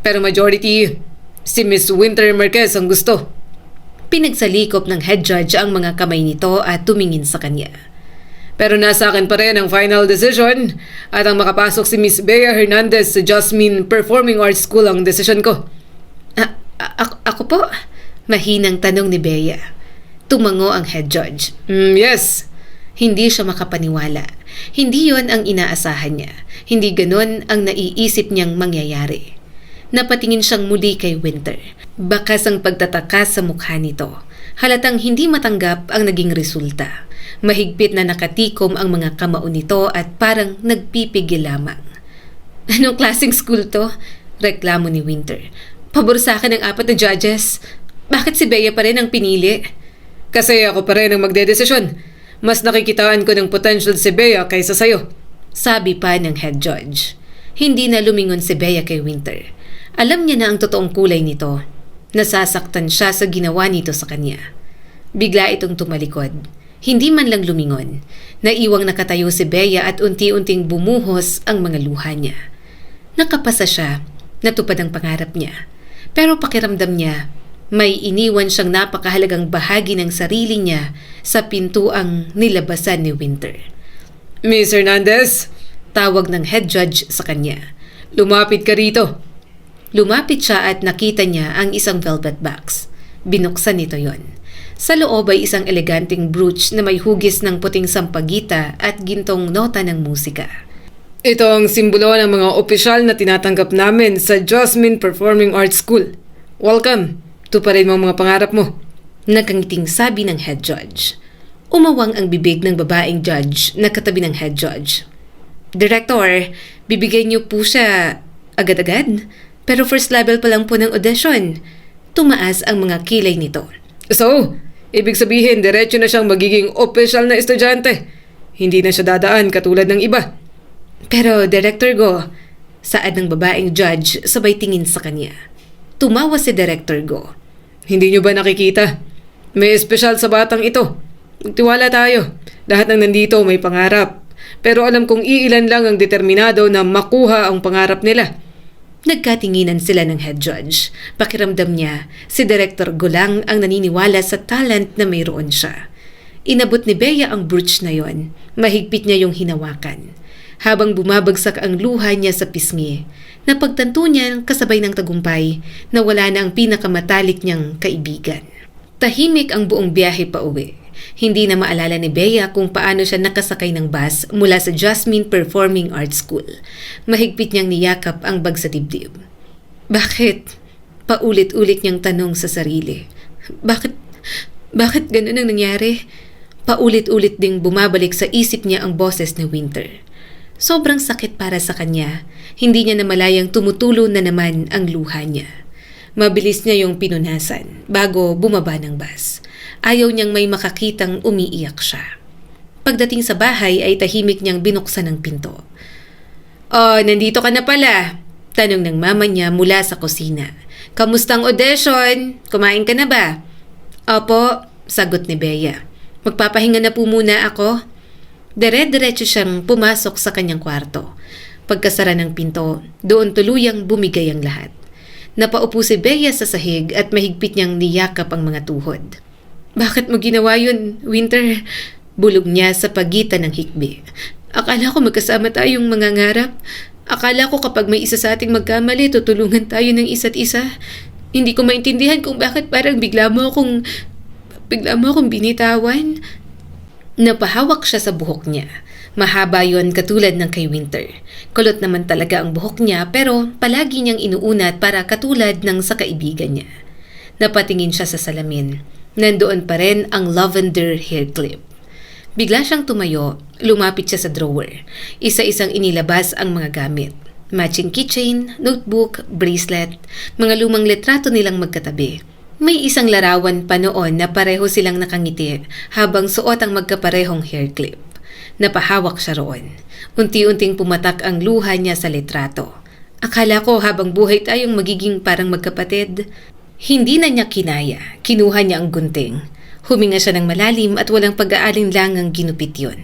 Pero majority, si Miss Winter Marquez ang gusto. Pinagsalikop ng head judge ang mga kamay nito at tumingin sa kanya. Pero nasa akin pa rin ang final decision at ang makapasok si Miss Bea Hernandez sa Jasmine Performing Arts School ang decision ko. Ako po? Mahinang tanong ni Bea. Tumango ang head judge. Yes. Hindi siya makapaniwala. Hindi yon ang inaasahan niya. Hindi ganon ang naiisip niyang mangyayari. Napatingin siyang muli kay Winter. Bakas ang pagtataka sa mukha nito. Halatang hindi matanggap ang naging resulta. Mahigpit na nakatikom ang mga kamao nito at parang nagpipigil lamang. Anong klaseng school to? Reklamo ni Winter. Pabor sa akin ng 4 na judges. Bakit si Bea pa rin ang pinili? Kasi ako pa rin ang magdedesisyon. Mas nakikitaan ko ng potential si Bea kaysa sayo. Sabi pa ng head judge. Hindi na lumingon si Bea kay Winter. Alam niya na ang totoong kulay nito. Nasasaktan siya sa ginawa nito sa kanya. Bigla itong tumalikod. Hindi man lang lumingon. Naiwang nakatayo si Bea at unti-unting bumuhos ang mga luha niya. Nakapasa siya. Natupad ang pangarap niya. Pero pakiramdam niya, may iniwan siyang napakahalagang bahagi ng sarili niya sa pintuang nilabasan ni Winter. Miss Hernandez, tawag ng head judge sa kanya. Lumapit ka rito. Lumapit siya at nakita niya ang isang velvet box. Binuksan nito yon. Sa loob ay isang eleganteng brooch na may hugis ng puting sampagita at gintong nota ng musika. Ito ang simbolo ng mga opisyal na tinatanggap namin sa Jasmine Performing Arts School. Welcome! Tuparin mo ang mga pangarap mo. Nakangiting sabi ng head judge. Umawang ang bibig ng babaeng judge na katabi ng head judge. Director, bibigay niyo po siya agad-agad? Pero first level pa lang po ng audition. Tumaas ang mga kilay nito. So, ibig sabihin diretso na siyang magiging opisyal na estudyante. Hindi na siya dadaan katulad ng iba. Pero Director Go, saad ng babaeng judge sabay tingin sa kanya. Tumawa si Director Go. Hindi niyo ba nakikita? May espesyal sa batang ito. Magtiwala tayo. Lahat ng nandito may pangarap. Pero alam kong iilan lang ang determinado na makuha ang pangarap nila. Nagkatinginan sila ng head judge. Pakiramdam niya, si Director Gulang ang naniniwala sa talent na mayroon siya. Inabot ni Bea ang brooch na yon. Mahigpit niya yung hinawakan. Habang bumabagsak ang luha niya sa pisngi, napagtanto niya kasabay ng tagumpay na wala na ang pinakamatalik niyang kaibigan. Tahimik ang buong biyahe pa uwi. Hindi na maalala ni Bea kung paano siya nakasakay ng bus mula sa Jasmine Performing Arts School. Mahigpit niyang niyakap ang bag sa dibdib. Bakit? Paulit-ulit niyang tanong sa sarili. Bakit ganun ang nangyari? Paulit-ulit ding bumabalik sa isip niya ang boses ni Winter. Sobrang sakit para sa kanya. Hindi niya namalayang tumutulo na naman ang luha niya. Mabilis niya yung pinunasan bago bumaba ng bus. Ayaw niyang may makakitang umiiyak siya. Pagdating sa bahay ay tahimik niyang binuksan ang pinto. Oh, nandito ka na pala. Tanong ng mama niya mula sa kusina. Kamustang audition? Kumain ka na ba? Opo, sagot ni Bea. Magpapahinga na po muna ako. Dire-diretso siyang pumasok sa kanyang kwarto. Pagkasara ng pinto, doon tuluyang bumigay ang lahat. Napaupo si Bea sa sahig at mahigpit niyang niyakap ang mga tuhod. Bakit mo ginawa yun, Winter? Bulog niya sa pagitan ng hikbi. Akala ko magkasama tayong mangangarap. Akala ko kapag may isa sa ating magkamali, tutulungan tayo ng isa't isa. Hindi ko maintindihan kung bakit parang bigla mo akong binitawan. Napahawak siya sa buhok niya. Mahaba yon katulad ng kay Winter. Kulot naman talaga ang buhok niya pero palagi niyang inuunat para katulad ng sa kaibigan niya. Napatingin siya sa salamin. Nandoon pa rin ang lavender hair clip. Bigla siyang tumayo, lumapit siya sa drawer. Isa-isang inilabas ang mga gamit. Matching keychain, notebook, bracelet, mga lumang litrato nilang magkatabi. May isang larawan pa noon na pareho silang nakangiti habang suot ang magkaparehong hair clip. Napahawak siya roon. Unti-unting pumatak ang luha niya sa litrato. Akala ko habang buhay tayong magiging parang magkapatid. Hindi na niya kinaya. Kinuha niya ang gunting. Huminga siya ng malalim at walang pag-aalinlangang ginupit yun.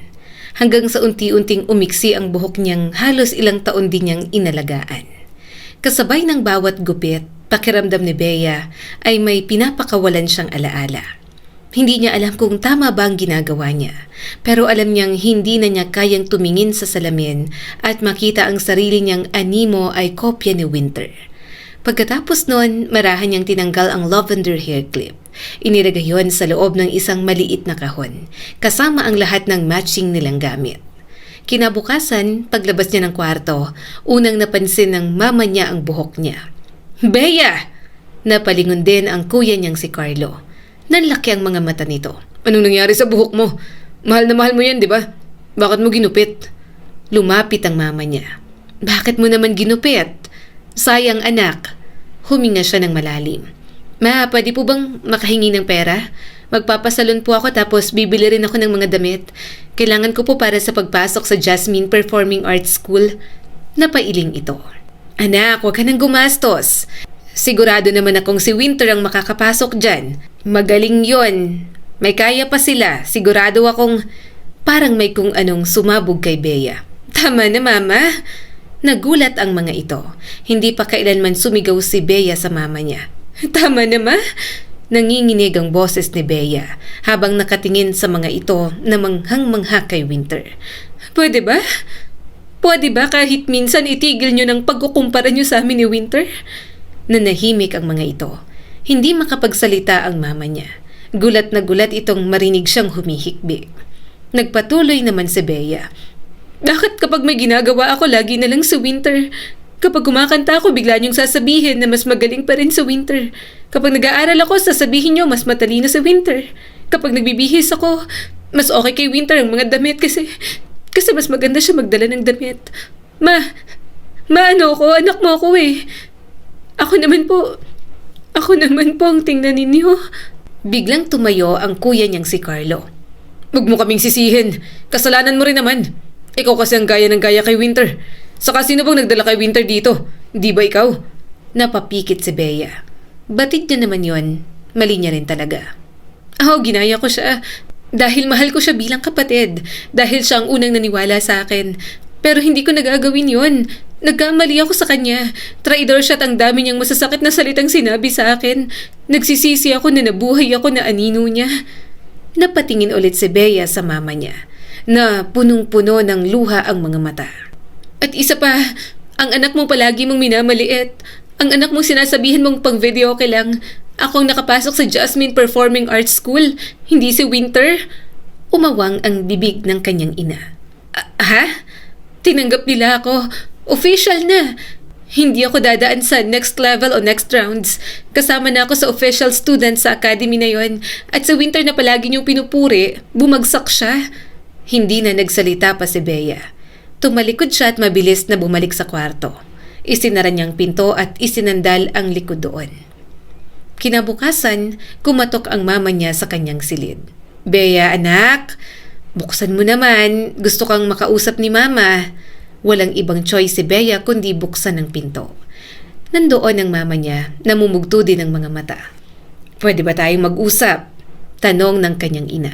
Hanggang sa unti-unting umiksi ang buhok niyang halos ilang taon din niyang inalagaan. Kasabay ng bawat gupit, pakiramdam ni Bea ay may pinapakawalan siyang alaala. Hindi niya alam kung tama ba ang ginagawa niya, pero alam niyang hindi na niya kayang tumingin sa salamin at makita ang sarili niyang animo ay kopya ni Winter. Pagkatapos noon, marahan niyang tinanggal ang lavender hair clip. Inilagay yon sa loob ng isang maliit na kahon, kasama ang lahat ng matching nilang gamit. Kinabukasan, paglabas niya ng kwarto, unang napansin ng mama niya ang buhok niya. "Bea!" Napalingon din ang kuya niyang si Carlo. Nanlaki ang mga mata nito. "Anong nangyari sa buhok mo? Mahal na mahal mo yan, di ba? Bakit mo ginupit?" Lumapit ang mama niya. "Bakit mo naman ginupit? Sayang anak." Huminga siya ng malalim. "Ma, pwede po bang makahingi ng pera? Magpapasalon po ako tapos bibili rin ako ng mga damit. Kailangan ko po para sa pagpasok sa Jasmine Performing Arts School." Napailing ito. "Anak, huwag ka nang gumastos. Sigurado naman akong si Winter ang makakapasok dyan. Magaling yon. May kaya pa sila. Sigurado akong..." Parang may kung anong sumabog kay Bea. "Tama na, mama." Nagulat ang mga ito. Hindi pa kailanman sumigaw si Bea sa mama niya. "Tama na, ma?" Nanginginig ang boses ni Bea habang nakatingin sa mga ito na manghang-mangha kay Winter. "Pwede ba? Pwede ba kahit minsan itigil nyo ng pagkukumpara nyo sa amin ni Winter?" Nanahimik ang mga ito. Hindi makapagsalita ang mama niya. Gulat na gulat itong marinig siyang humihikbi. Nagpatuloy naman si Bea. "Bakit kapag may ginagawa ako lagi na lang si Winter? Kapag kumakanta ako, bigla niyong sasabihin na mas magaling pa rin si Winter. Kapag nag-aaral ako, sasabihin niyo mas matalino si Winter. Kapag nagbibihis ako, mas okay kay Winter ang mga damit kasi mas maganda siya magdala ng damit. Ma, ano ako? Anak mo ako eh. Ako naman po ang tingnan ninyo." Biglang tumayo ang kuya niyang si Carlo. "Huwag mo kaming sisihin. Kasalanan mo rin naman. Ikaw kasi ang gaya ng gaya kay Winter. Saka sino bang nagdala kay Winter dito? Di ba ikaw?" Napapikit si Bea. Batid niya naman yon. Mali niya rin talaga. Ginaya ko siya. Dahil mahal ko siya bilang kapatid. Dahil siya ang unang naniwala sa akin. Pero hindi ko nagagawin yon. Nagkamali ako sa kanya. Traidor siya at ang dami niyang masasakit na salitang sinabi sa akin. Nagsisisi ako na nabuhay ako na anino niya." Napatingin ulit si Bea sa mama niya na punong-puno ng luha ang mga mata. "At isa pa, ang anak mong palagi mong minamaliit. Ang anak mong sinasabihin mong pang video okay lang. Ako ang nakapasok sa Jasmine Performing Arts School, hindi si Winter." Umawang ang bibig ng kanyang ina. Ha? Tinanggap nila ako. Official na. Hindi ako dadaan sa next level o next rounds. Kasama na ako sa official student sa academy na yon. At sa Winter na palagi niyong pinupuri, bumagsak siya. Hindi na nagsalita pa si Bea. Tumalikod siya at mabilis na bumalik sa kwarto. Isinara niyang pinto at isinandal ang likod doon. Kinabukasan, kumatok ang mama niya sa kanyang silid. "Bea, anak, buksan mo naman. Gusto kang makausap ni mama." Walang ibang choice si Bea kundi buksan ang pinto. Nandoon ang mama niya, namumugto din ang mga mata. "Pwede ba tayong mag-usap?" Tanong ng kanyang ina.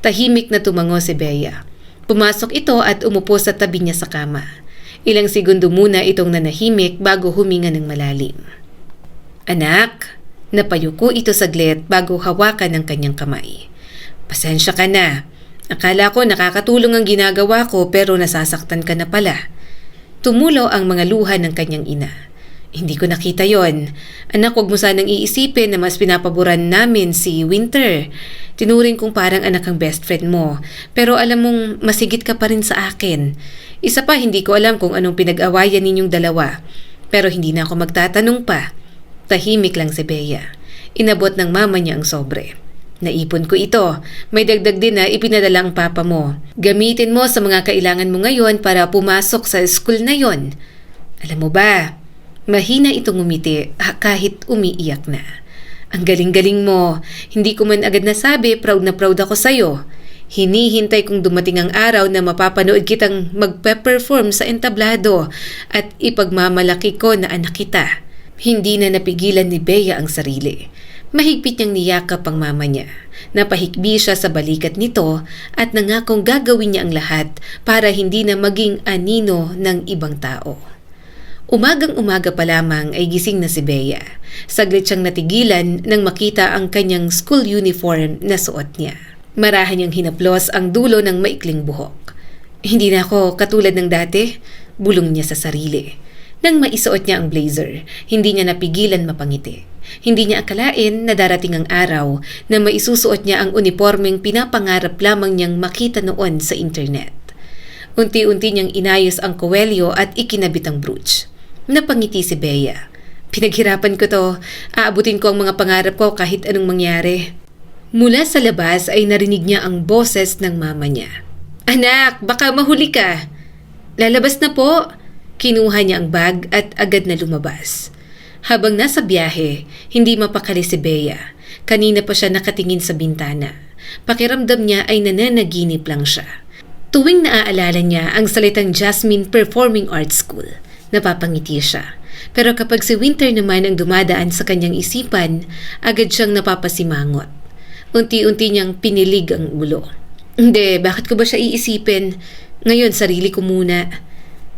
Tahimik na tumango si Bea. Pumasok ito at umupo sa tabi niya sa kama. Ilang segundo muna itong nanahimik bago huminga ng malalim. "Anak," napayuko ito saglit bago hawakan ng kanyang kamay. "Pasensya ka na. Akala ko nakakatulong ang ginagawa ko pero nasasaktan ka na pala." Tumulo ang mga luha ng kanyang ina. "Hindi ko nakita yon. Anak, huwag mo sanang iisipin na mas pinapaboran namin si Winter. Tinuring kong parang anak ang best friend mo. Pero alam mong masigit ka pa rin sa akin. Isa pa, hindi ko alam kung anong pinag-awayan ninyong dalawa. Pero hindi na ako magtatanong pa." Tahimik lang si Bea. Inabot ng mama niya ang sobre. "Naipon ko ito. May dagdag din na ipinadala ang papa mo. Gamitin mo sa mga kailangan mo ngayon para pumasok sa school na yon." Alam mo ba, mahina itong ngumiti kahit umiiyak na. "Ang galing-galing mo. Hindi ko man agad nasabi, proud na proud ako sa'yo. Hinihintay kong dumating ang araw na mapapanood kitang magpe-perform sa entablado at ipagmamalaki ko na anak kita." Hindi na napigilan ni Bea ang sarili. Mahigpit niyang niyakap ang mama niya. Napahikbi siya sa balikat nito at nangakong gagawin niya ang lahat para hindi na maging anino ng ibang tao. Umagang-umaga pa lamang ay gising na si Bea. Saglit siyang natigilan nang makita ang kanyang school uniform na suot niya. Marahan niyang hinaplos ang dulo ng maikling buhok. "Hindi na ako katulad ng dati," bulong niya sa sarili. Nang maisuot niya ang blazer, hindi niya napigilan mapangiti. Hindi niya akalain na darating ang araw na maisusuot niya ang uniformeng pinapangarap lamang niyang makita noon sa internet. Unti-unti niyang inayos ang kowelyo at ikinabit ang brooch. Napangiti si Bea. Pinaghirapan ko to, aabutin ko ang mga pangarap ko kahit anong mangyari. Mula sa labas ay narinig niya ang boses ng mama niya. Anak, baka mahuli ka. Lalabas na po. Kinuha niya ang bag at agad na lumabas. Habang nasa biyahe, hindi mapakali si Bea. Kanina pa siya nakatingin sa bintana. Pakiramdam niya ay nananaginip lang siya. Tuwing naaalala niya ang salitang Jasmine Performing Arts School, napapangiti siya. Pero kapag si Winter naman ang dumadaan sa kanyang isipan, agad siyang napapasimangot. Unti-unti niyang pinilig ang ulo. Hindi, bakit ko ba siya iisipin? Ngayon, sarili ko muna.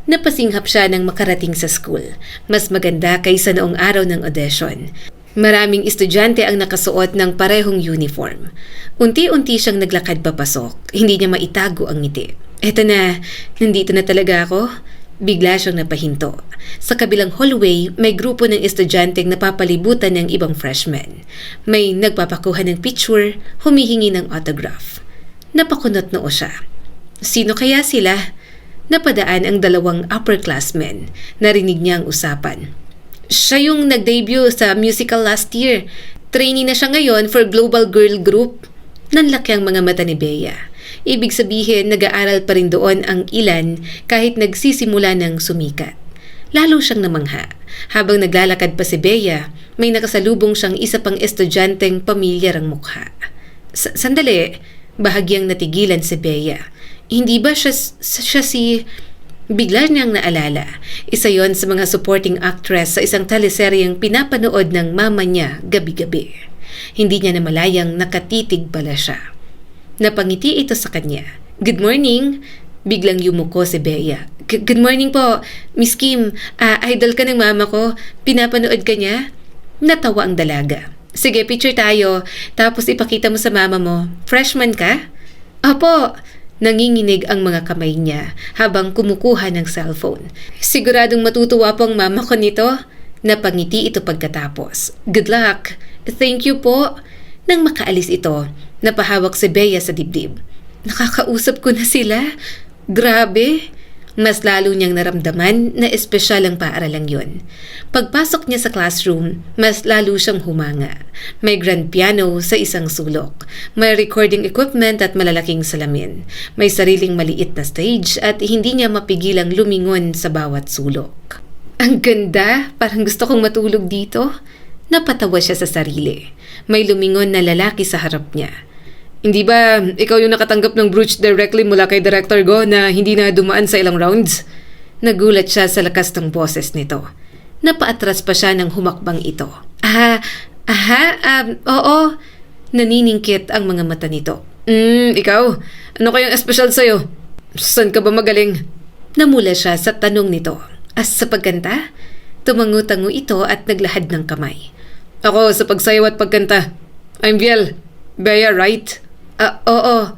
Napasinghap siya nang makarating sa school. Mas maganda kaysa noong araw ng audition. Maraming estudyante ang nakasuot ng parehong uniform. Unti-unti siyang naglakad papasok. Hindi niya maitago ang ngiti. Eto na, nandito na talaga ako. Bigla siyang napahinto. Sa kabilang hallway, may grupo ng estudyanteng napapalibutan ng ibang freshmen. May nagpapakuha ng picture, humihingi ng autograph. Napakunot noo siya. Sino kaya sila? Napadaan ang dalawang upperclassmen. Narinig niya ang usapan. Siya yung nag-debut sa musical last year. Trainee na siya ngayon for Global Girl Group. Nanlaki ang mga mata ni Bea. Ibig sabihin, nag-aaral pa rin doon ang ilan kahit nagsisimula ng sumikat. Lalo siyang namangha. Habang naglalakad pa si Bea, may nakasalubong siyang isa pang estudyanteng pamilyar ang mukha. Sandali, bahagyang natigilan si Bea. Hindi ba siya si... Bigla niyang naalala. Isa yon sa mga supporting actress sa isang teleseryeng pinapanood ng mama niya gabi-gabi. Hindi niya namalayang nakatitig pala siya. Napangiti ito sa kanya. Good morning! Biglang yumuko si Bea. Good morning po, Miss Kim. Idol ka ng mama ko. Pinapanood ka niya? Natawa ang dalaga. Sige, picture tayo. Tapos ipakita mo sa mama mo. Freshman ka? Opo! Nanginginig ang mga kamay niya habang kumukuha ng cellphone. Siguradong matutuwa po ang mama ko nito. Napangiti ito pagkatapos. Good luck! Thank you po! Nang makaalis ito, napahawak si Bea sa dibdib. Nakakausap ko na sila? Grabe! Mas lalo niyang naramdaman na espesyal ang paaralang yon. Pagpasok niya sa classroom, mas lalo siyang humanga. May grand piano sa isang sulok. May recording equipment at malalaking salamin. May sariling maliit na stage at hindi niya mapigilang lumingon sa bawat sulok. Ang ganda! Parang gusto kong matulog dito. Napatawa siya sa sarili. May lumingon na lalaki sa harap niya. Hindi ba ikaw yung nakatanggap ng brooch directly mula kay Director Go na hindi na dumaan sa ilang rounds? Nagulat siya sa lakas ng boses nito. Napaatras pa siya ng humakbang ito. Oo. Naniningkit ang mga mata nito. Ikaw? Ano kayang espesyal sa'yo? Saan ka ba magaling? Namula siya sa tanong nito. As sa pagkanta? Tumangu-tango ito at naglahad ng kamay. Ako sa pagsayaw at pagkanta. I'm Viel. Bea, right? Oo.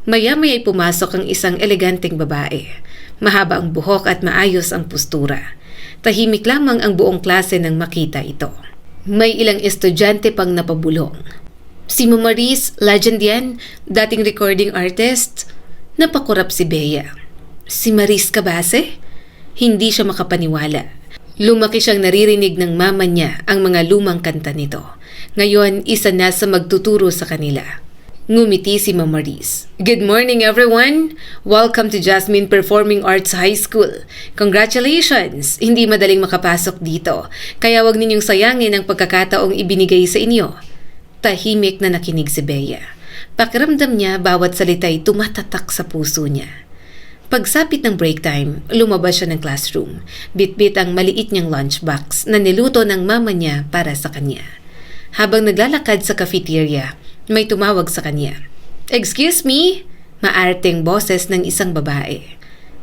Maya-maya'y pumasok ang isang eleganteng babae. Mahaba ang buhok at maayos ang postura. Tahimik lamang ang buong klase nang makita ito. May ilang estudyante pang napabulong. Si Maris, legend yan, dating recording artist. Napakurap si Bea. Si Maris Cabase? Hindi siya makapaniwala. Lumaki siyang naririnig ng mama niya ang mga lumang kanta nito. Ngayon, isa na sa magtuturo sa kanila. Ngumiti si Maris. Good morning everyone! Welcome to Jasmine Performing Arts High School. Congratulations! Hindi madaling makapasok dito, kaya wag ninyong sayangin ang pagkakataong ibinigay sa inyo. Tahimik na nakinig si Bea. Pakiramdam niya bawat salita'y tumatatak sa puso niya. Pagsapit ng break time, lumabas siya ng classroom. Bitbit ang maliit niyang lunchbox na niluto ng mama niya para sa kanya. Habang naglalakad sa cafeteria, may tumawag sa kanya. Excuse me? Maarteng boses ng isang babae.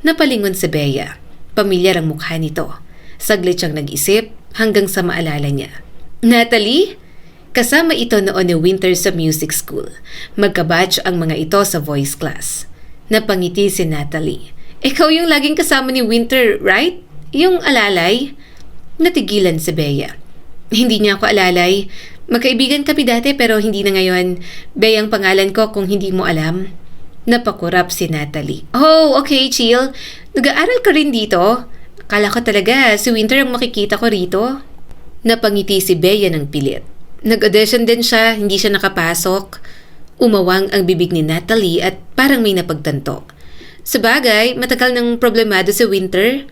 Napalingon si Bea. Pamilyar ang mukha nito. Saglit siyang nag-isip hanggang sa maalala niya. Natalie? Kasama ito noon ni Winter sa music school. Magkabatch ang mga ito sa voice class. Napangiti si Natalie. Ikaw yung laging kasama ni Winter, right? Yung alalay? Natigilan si Bea. Hindi niya ako alalay. Magkaibigan kami dati pero hindi na ngayon. Bea ang pangalan ko kung hindi mo alam. Napakurap si Natalie. Oh, okay, chill. Nag-aaral ka rin dito? Akala ko talaga si Winter ang makikita ko rito. Napangiti si Bea ng pilit. Nag-audition din siya, hindi siya nakapasok. Umawang ang bibig ni Natalie at parang may napagtanto. Sabagay, matagal nang problemado si Winter.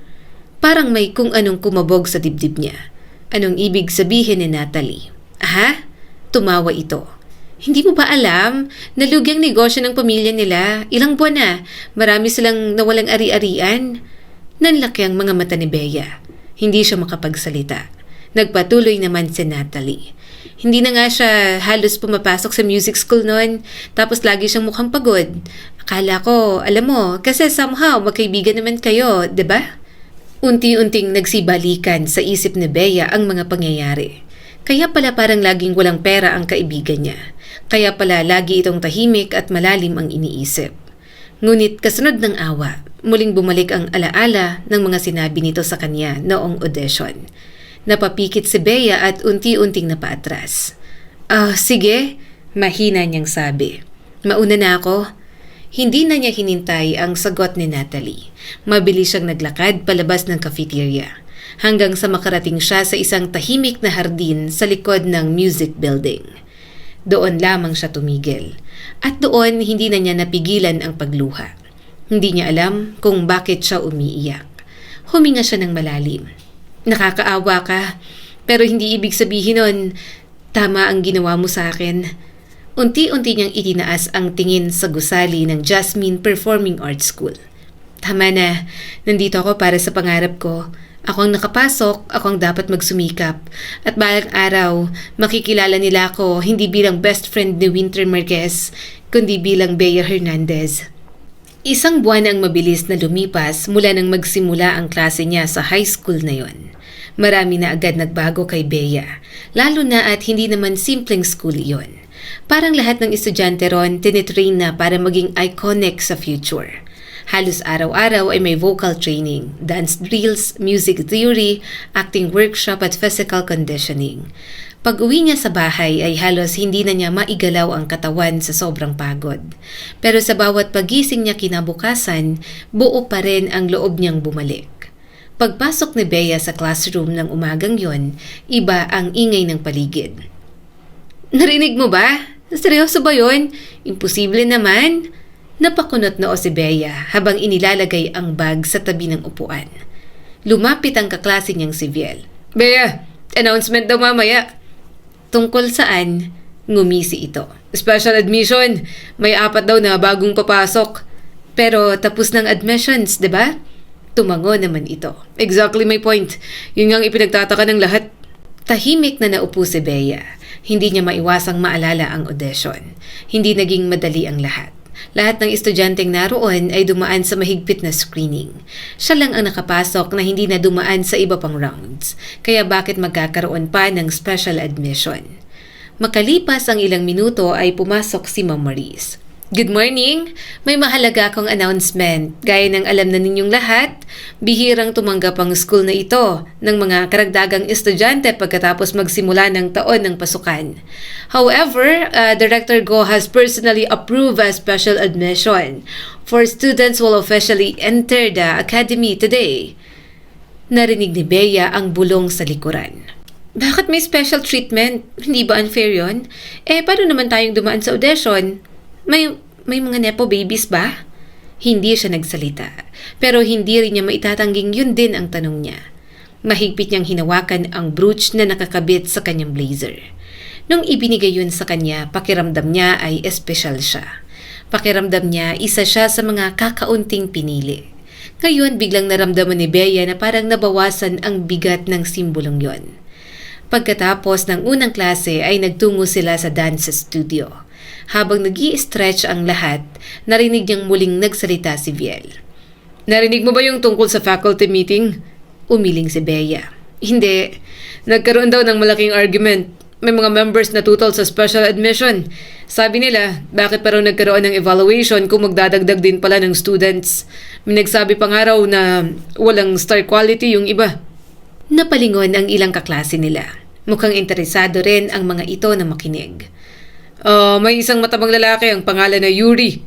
Parang may kung anong kumabog sa dibdib niya. Anong ibig sabihin ni Natalie? Aha? Tumawa ito. Hindi mo ba alam? Nalugi ang negosyo ng pamilya nila. Ilang buwan na. Marami silang nawalang ari-arian. Nanlaki ang mga mata ni Bea. Hindi siya makapagsalita. Nagpatuloy naman si Natalie. Hindi na nga siya halos pumapasok sa music school noon. Tapos lagi siyang mukhang pagod. Akala ko, alam mo, kasi somehow magkaibigan naman kayo, 'di ba? Unti-unting nagsibalikan sa isip ni Bea ang mga pangyayari. Kaya pala parang laging walang pera ang kaibigan niya. Kaya pala lagi itong tahimik at malalim ang iniisip. Ngunit kasunod ng awa, muling bumalik ang alaala ng mga sinabi nito sa kanya noong audition. Napapikit si Bea at unti-unting napaatras. Sige, mahina niyang sabi. Mauna na ako. Hindi na niya hinintay ang sagot ni Natalie. Mabilis siyang naglakad palabas ng cafeteria hanggang sa makarating siya sa isang tahimik na hardin sa likod ng music building. Doon lamang siya tumigil at doon hindi na niya napigilan ang pagluha. Hindi niya alam kung bakit siya umiiyak. Huminga siya ng malalim. Nakakaawa ka, pero hindi ibig sabihin nun, tama ang ginawa mo sa akin. Unti-unti niyang itinaas ang tingin sa gusali ng Jasmine Performing Arts School. Tama na, nandito ako para sa pangarap ko. Ako ang nakapasok, ako ang dapat magsumikap. At balang araw, makikilala nila ako hindi bilang best friend ni Winter Marquez, kundi bilang Bea Hernandez. Isang buwan ang mabilis na lumipas mula nang magsimula ang klase niya sa high school na yon. Marami na agad nagbago kay Bea, lalo na at hindi naman simpleng school iyon. Parang lahat ng estudyante ron tinitrain na para maging iconic sa future. Halos araw-araw ay may vocal training, dance drills, music theory, acting workshop at physical conditioning. Pag-uwi niya sa bahay ay halos hindi na niya maigalaw ang katawan sa sobrang pagod. Pero sa bawat pagising niya kinabukasan, buo pa rin ang loob niyang bumalik. Pagpasok ni Bea sa classroom ng umagang yon, iba ang ingay ng paligid. Narinig mo ba? Seryoso ba yun? Imposible naman. Napakunot noo si Bea habang inilalagay ang bag sa tabi ng upuan. Lumapit ang kaklase niyang si Viel. Bea, announcement daw mamaya. Tungkol saan? Ngumisi ito. Special admission. May 4 daw na bagong papasok. Pero tapos ng admissions, di ba? Tumango naman ito. Exactly my point. Yun nga ang ipinagtataka ng lahat. Tahimik na naupo si Bea. Hindi niya maiwasang maalala ang audition. Hindi naging madali ang lahat. Lahat ng estudyanteng naroon ay dumaan sa mahigpit na screening. Siya lang ang nakapasok na hindi na dumaan sa iba pang rounds. Kaya bakit magkakaroon pa ng special admission? Makalipas ang ilang minuto ay pumasok si Ma'am Maurice. Good morning! May mahalaga akong announcement. Gaya ng alam na ninyong lahat, bihirang tumanggap ang school na ito ng mga karagdagang estudyante pagkatapos magsimula ng taon ng pasukan. However, Director Go has personally approved a special admission for students who will officially enter the academy today. Narinig ni Bea ang bulong sa likuran. Bakit may special treatment? Hindi ba unfair yun? Paano naman tayong dumaan sa audition? May mga nepo babies ba? Hindi siya nagsalita. Pero hindi rin niya maitatangging yun din ang tanong niya. Mahigpit niyang hinawakan ang brooch na nakakabit sa kanyang blazer. Nung ibinigay yun sa kanya, pakiramdam niya ay espesyal siya. Pakiramdam niya isa siya sa mga kakaunting pinili. Ngayon biglang naramdaman ni Bea na parang nabawasan ang bigat ng simbolong yon. Pagkatapos ng unang klase ay nagtungo sila sa dance studio. Habang nag-i-stretch ang lahat, narinig niyang muling nagsalita si Viel. Narinig mo ba yung tungkol sa faculty meeting? Umiling si Bea. Hindi. Nagkaroon daw ng malaking argument. May mga members na tutol sa special admission. Sabi nila, bakit pa raw nagkaroon ng evaluation kung magdadagdag din pala ng students? May nagsabi pa nga raw na walang star quality yung iba. Napalingon ang ilang kaklase nila. Mukhang interesado rin ang mga ito na makinig. May isang matabang lalaki ang pangalan na Yuri.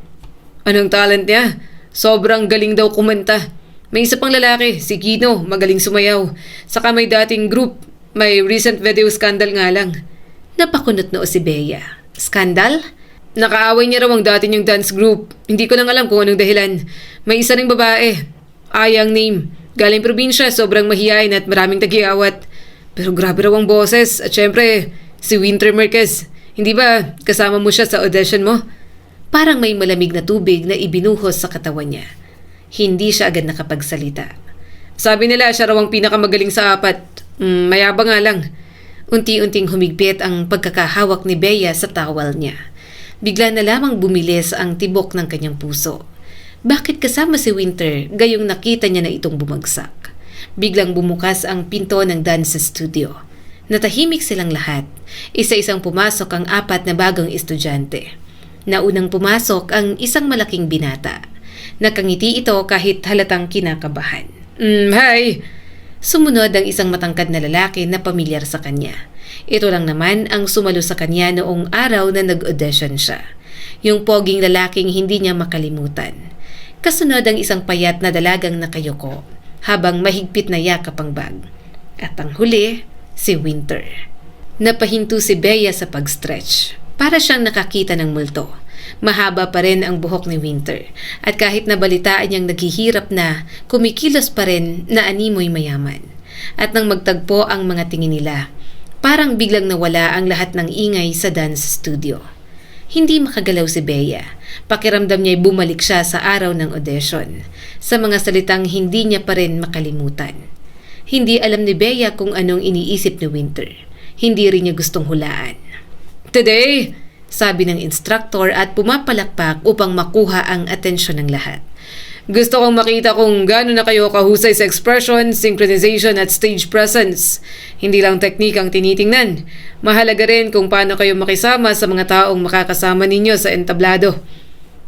Anong talent niya? Sobrang galing daw kumanta. May isa pang lalaki, si Kino, magaling sumayaw. Saka may dating group, may recent video scandal nga lang. Napakunot noo si Bea. Scandal? Nakaaway niya raw ang dati niyang dance group. Hindi ko lang alam kung anong dahilan. May isa ring babae. Ayang name. Galing probinsya, sobrang mahihain at maraming tagiyawat. Pero grabe raw ang boses. At syempre, si Winter Marquez. Hindi ba kasama mo siya sa audition mo? Parang may malamig na tubig na ibinuhos sa katawan niya. Hindi siya agad nakapagsalita. Sabi nila siya raw ang pinakamagaling sa apat. Mayabang nga lang. Unti-unting humigpit ang pagkakahawak ni Bea sa towel niya. Bigla na lamang bumilis ang tibok ng kanyang puso. Bakit kasama si Winter gayong nakita niya na itong bumagsak? Biglang bumukas ang pinto ng dance studio. Natahimik silang lahat. Isa-isang pumasok ang apat na bagong estudyante. Naunang pumasok ang isang malaking binata. Nakangiti ito kahit halatang kinakabahan. Hi! Sumunod ang isang matangkad na lalaki na pamilyar sa kanya. Ito lang naman ang sumalo sa kanya noong araw na nag-audition siya. Yung poging lalaking hindi niya makalimutan. Kasunod ang isang payat na dalagang nakayuko habang mahigpit na yakap ang bag. At ang huli, si Winter. Napahinto si Bea sa pag-stretch. Para siyang nakakita ng multo. Mahaba pa rin ang buhok ni Winter at kahit nabalitaan niyang naghihirap na, kumikilos pa rin na animoy mayaman. At nang magtagpo ang mga tingin nila, parang biglang nawala ang lahat ng ingay sa dance studio. Hindi makagalaw si Bea. Pakiramdam niya'y bumalik siya sa araw ng audition. Sa mga salitang hindi niya pa rin makalimutan. Hindi alam ni Bea kung anong iniisip ni Winter. Hindi rin niya gustong hulaan. Today, sabi ng instructor at pumapalakpak upang makuha ang atensyon ng lahat. Gusto kong makita kung gaano na kayo kahusay sa expression, synchronization at stage presence. Hindi lang teknik ang tinitingnan. Mahalaga rin kung paano kayo makisama sa mga taong makakasama ninyo sa entablado.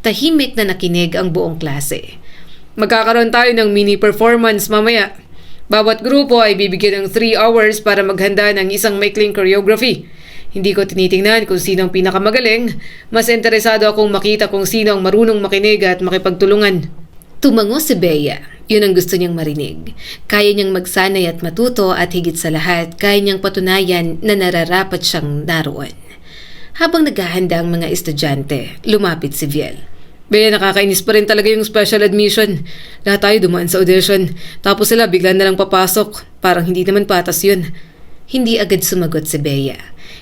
Tahimik na nakinig ang buong klase. Magkakaroon tayo ng mini performance mamaya. Bawat grupo ay bibigyan ng 3 hours para maghanda ng isang maikling choreography. Hindi ko tinitingnan kung sino ang pinakamagaling. Mas interesado akong makita kung sino ang marunong makinig at makipagtulungan. Tumango si Bea. Yun ang gusto niyang marinig. Kaya niyang magsanay at matuto at higit sa lahat, kaya niyang patunayan na nararapat siyang naroon. Habang naghahanda ang mga estudyante, lumapit si Viel. Bea, nakakainis pa rin talaga yung special admission. Lahat tayo dumaan sa audition. Tapos sila bigla na lang papasok. Parang hindi naman patas yun. Hindi agad sumagot si Bea.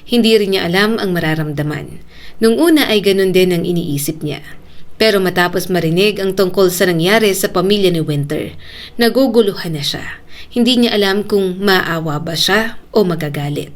Hindi rin niya alam ang mararamdaman. Nung una ay ganun din ang iniisip niya. Pero matapos marinig ang tungkol sa nangyari sa pamilya ni Winter, naguguluhan na siya. Hindi niya alam kung maawa ba siya o magagalit.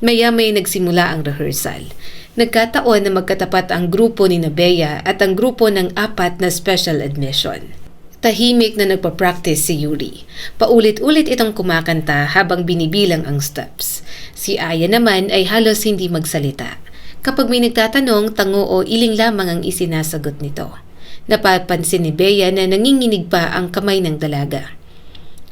Maya-may nagsimula ang rehearsal. Nagkataon na magkatapat ang grupo ni Bea at ang grupo ng 4 na special admission. Tahimik na nagpa-practice si Yuri. Paulit-ulit itong kumakanta habang binibilang ang steps. Si Aya naman ay halos hindi magsalita. Kapag may nagtatanong, tango o iling lamang ang isinasagot nito. Napapansin ni Bea na nanginginig pa ang kamay ng dalaga.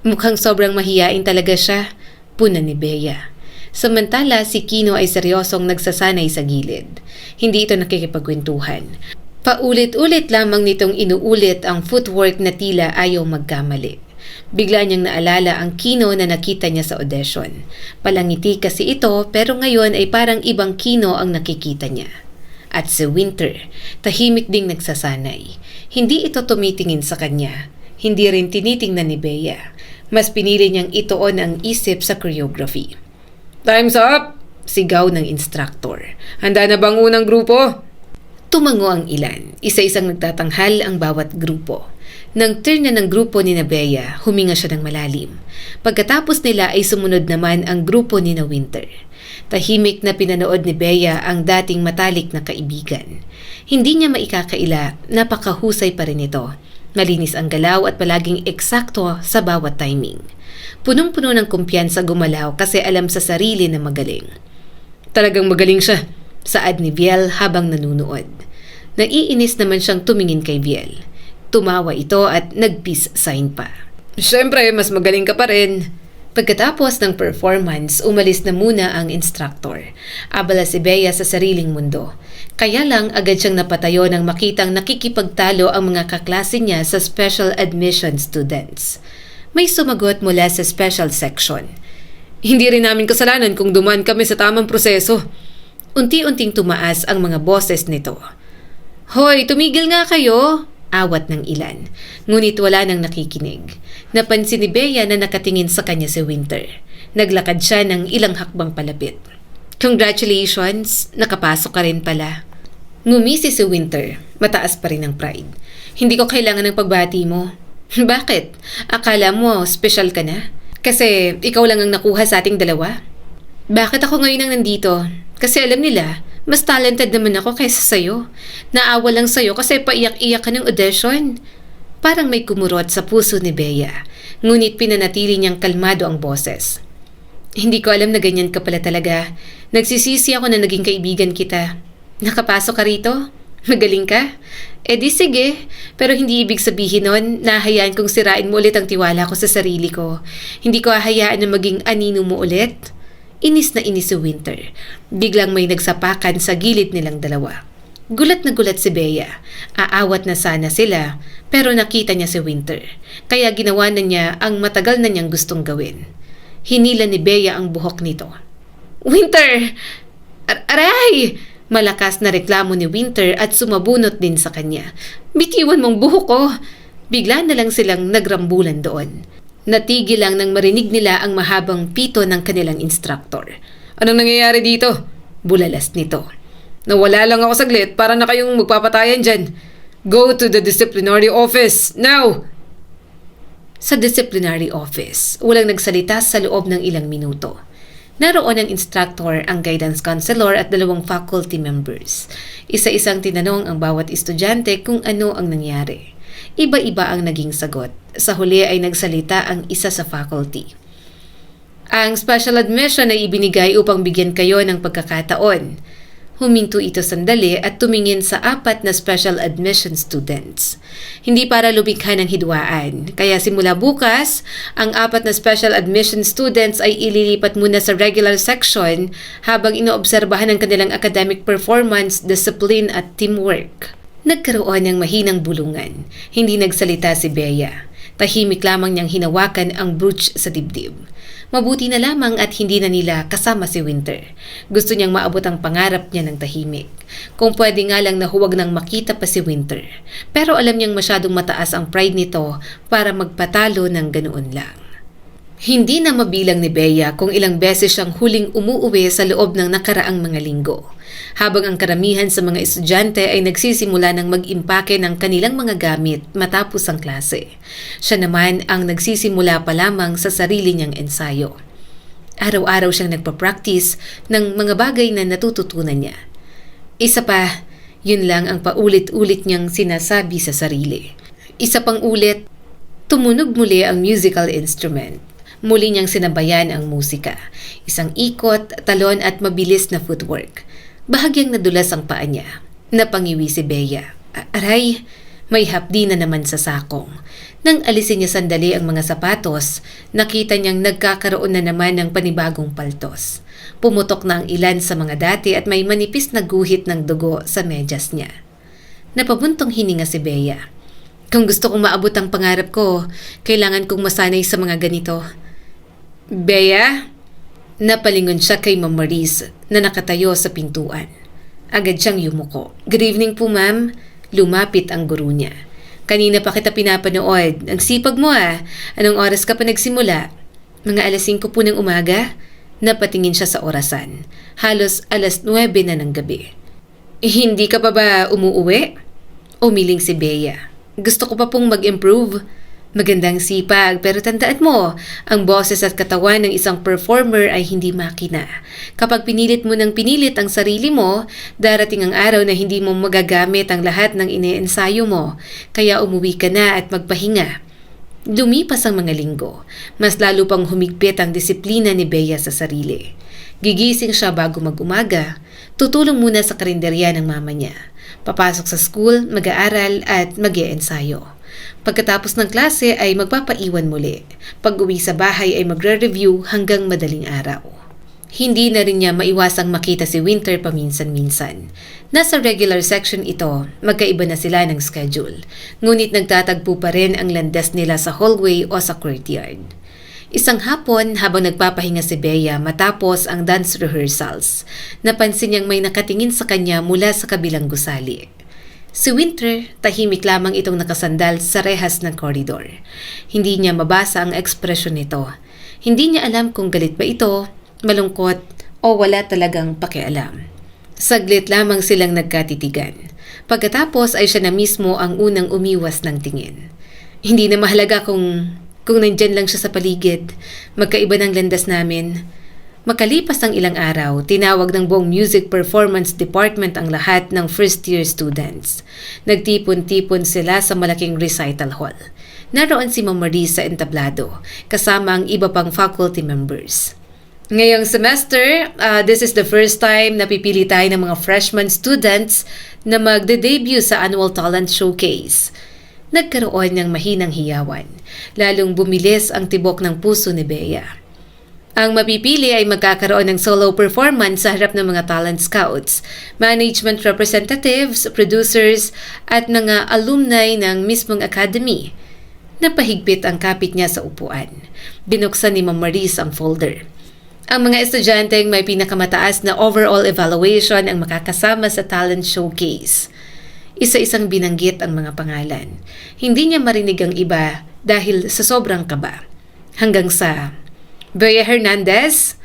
Mukhang sobrang mahiyain talaga siya, puna ni Bea. Samantala, si Kino ay seryosong nagsasanay sa gilid. Hindi ito nakikipagkwentuhan. Paulit-ulit lamang nitong inuulit ang footwork na tila ayaw magkamali. Bigla niyang naalala ang Kino na nakita niya sa audition. Palangiti kasi ito pero ngayon ay parang ibang Kino ang nakikita niya. At si Winter, tahimik ding nagsasanay. Hindi ito tumitingin sa kanya. Hindi rin tinitingnan ni Bea. Mas pinili niyang ituon ang isip sa choreography. Time's up! Sigaw ng instructor. Handa na bang unang grupo? Tumango ang ilan. Isa-isang nagtatanghal ang bawat grupo. Nang turn na ng grupo ni Bea, huminga siya ng malalim. Pagkatapos nila ay sumunod naman ang grupo ni Winter. Tahimik na pinanood ni Bea ang dating matalik na kaibigan. Hindi niya maikakaila, napakahusay pa rin ito. Malinis ang galaw at palaging eksakto sa bawat timing. Punong-puno ng kumpiyansa gumalaw kasi alam sa sarili na magaling. Talagang magaling siya, saad ni Viel habang nanunood. Naiinis naman siyang tumingin kay Viel. Tumawa ito at nag-peace sign pa. Siyempre, mas magaling ka pa rin. Pagkatapos ng performance, umalis na muna ang instructor. Abala si Bea sa sariling mundo. Kaya lang agad siyang napatayo nang makitang nakikipagtalo ang mga kaklase niya sa special admission students. May sumagot mula sa special section. Hindi rin namin kasalanan kung dumaan kami sa tamang proseso. Unti-unting tumaas ang mga boses nito. Hoy, tumigil nga kayo! Awat ng ilan. Ngunit wala nang nakikinig. Napansin ni Bea na nakatingin sa kanya si Winter. Naglakad siya ng ilang hakbang palapit. Congratulations! Nakapasok ka rin pala. Ngumisi si Winter. Mataas pa rin ang pride. Hindi ko kailangan ng pagbati mo. Bakit? Akala mo special ka na? Kasi ikaw lang ang nakuha sa ating dalawa? Bakit ako ngayon ang nandito? Kasi alam nila, mas talented naman ako kaysa sa'yo. Naawa lang sa'yo kasi paiyak-iyak ka ng audition. Parang may kumurot sa puso ni Bea. Ngunit pinanatili niyang kalmado ang boses. Hindi ko alam na ganyan ka pala talaga. Nagsisisi ako na naging kaibigan kita. Nakapasok ka rito? Magaling ka? Eh di sige. Pero hindi ibig sabihin nun, nahayaan kong sirain mo ulit ang tiwala ko sa sarili ko. Hindi ko hahayaan na maging anino mo ulit. Inis na inis si Winter. Biglang may nagsapakan sa gilid nilang dalawa. Gulat na gulat si Bea. Aawat na sana sila, pero nakita niya si Winter. Kaya ginawa na niya ang matagal na niyang gustong gawin. Hinila ni Bea ang buhok nito. Winter! Aray! Malakas na reklamo ni Winter at sumabunot din sa kanya. Bitiwan mong buhok ko! Bigla na lang silang nagrambulan doon. Natigil lang nang marinig nila ang mahabang pito ng kanilang instructor. Anong nangyayari dito? Bulalas nito. Nawala lang ako saglit para na kayong magpapatayan dyan. Go to the disciplinary office, now! Sa disciplinary office, walang nagsalita sa loob ng ilang minuto. Naroon ang instructor, ang guidance counselor at 2 faculty members. Isa-isang tinanong ang bawat estudyante kung ano ang nangyari. Iba-iba ang naging sagot. Sa huli ay nagsalita ang isa sa faculty. Ang special admission ay ibinigay upang bigyan kayo ng pagkakataon. Huminto ito sandali at tumingin sa 4 na special admission students. Hindi para lumikha ng hidwaan, kaya simula bukas, ang 4 na special admission students ay ililipat muna sa regular section habang inoobserbahan ang kanilang academic performance, discipline at teamwork. Nagkaroon ng mahinang bulungan. Hindi nagsalita si Bea. Tahimik lamang niyang hinawakan ang brooch sa dibdib. Mabuti na lamang at hindi na nila kasama si Winter. Gusto niyang maabot ang pangarap niya ng tahimik. Kung pwede nga lang na huwag nang makita pa si Winter. Pero alam niyang masyadong mataas ang pride nito para magpatalo ng ganoon lang. Hindi na mabilang ni Bea kung ilang beses siyang huling umuuwi sa loob ng nakaraang mga linggo. Habang ang karamihan sa mga estudyante ay nagsisimula ng mag-impake ng kanilang mga gamit matapos ang klase. Siya naman ang nagsisimula pa lamang sa sarili niyang ensayo. Araw-araw siyang nagpa-practice ng mga bagay na natututunan niya. Isa pa, yun lang ang paulit-ulit niyang sinasabi sa sarili. Isa pang ulit, tumunog muli ang musical instrument. Muli niyang sinabayan ang musika. Isang ikot, talon at mabilis na footwork. Bahagyang nadulas ang paa niya. Napangiwi si Bea. Aray, may hapdi na naman sa sakong. Nang alisin niya sandali ang mga sapatos, nakita niyang nagkakaroon na naman ng panibagong paltos. Pumutok na ang ilan sa mga dati at may manipis na guhit ng dugo sa medyas niya. Napabuntong hininga si Bea. Kung gusto kong maabot ang pangarap ko, kailangan kong masanay sa mga ganito. Bea? Napalingon siya kay Ma'am Maurice na nakatayo sa pintuan. Agad siyang yumuko. Good evening po, ma'am. Lumapit ang guro niya. Kanina pa kita pinapanood. Ang sipag mo ah. Anong oras ka pa nagsimula? Mga 5:00 po ng umaga? Napatingin siya sa orasan. Halos 9:00 na ng gabi. Hindi ka pa ba umuuwi? Umiling si Bea. Gusto ko pa pong mag-improve. Magandang sipag, pero tandaan mo, ang boses at katawan ng isang performer ay hindi makina. Kapag pinilit mo ng pinilit ang sarili mo, darating ang araw na hindi mo magagamit ang lahat ng ine-ensayo mo, kaya umuwi ka na at magpahinga. Lumipas ang mga linggo, mas lalo pang humigpit ang disiplina ni Bea sa sarili. Gigising siya bago mag-umaga, tutulong muna sa karinderya ng mama niya. Papasok sa school, mag-aaral at mag-iensayo. Pagkatapos ng klase ay magpapaiwan muli. Pag-uwi sa bahay ay magre-review hanggang madaling araw. Hindi na rin niya maiwasang makita si Winter paminsan-minsan. Nasa regular section ito, magkaiba na sila ng schedule. Ngunit nagtatagpo pa rin ang landas nila sa hallway o sa courtyard. Isang hapon habang nagpapahinga si Bea matapos ang dance rehearsals, napansin niyang may nakatingin sa kanya mula sa kabilang gusali. Si Winter, tahimik lamang itong nakasandal sa rehas ng koridor. Hindi niya mabasa ang ekspresyon nito. Hindi niya alam kung galit ba ito, malungkot o wala talagang pakialam. Saglit lamang silang nagkatitigan. Pagkatapos ay siya na mismo ang unang umiwas ng tingin. Hindi na mahalaga kung nandyan lang siya sa paligid. Magkaiba ng landas namin. Makalipas ang ilang araw, tinawag ng buong music performance department ang lahat ng first-year students. Nagtipon-tipon sila sa malaking recital hall. Naroon si Ma'am Marie sa entablado, kasama ang iba pang faculty members. Ngayong semester, this is the first time na pipili tayo ng mga freshman students na magde-debut sa Annual Talent Showcase. Nagkaroon ng mahinang hiyawan, lalong bumilis ang tibok ng puso ni Bea. Ang mapipili ay magkakaroon ng solo performance sa harap ng mga talent scouts, management representatives, producers, at mga alumni ng mismong academy. Napahigpit ang kapit niya sa upuan. Binuksan ni Ma'am Maris ang folder. Ang mga estudyanteng may pinakamataas na overall evaluation ang makakasama sa talent showcase. Isa-isang binanggit ang mga pangalan. Hindi niya marinig ang iba dahil sa sobrang kaba. Hanggang sa, Bea Hernandez,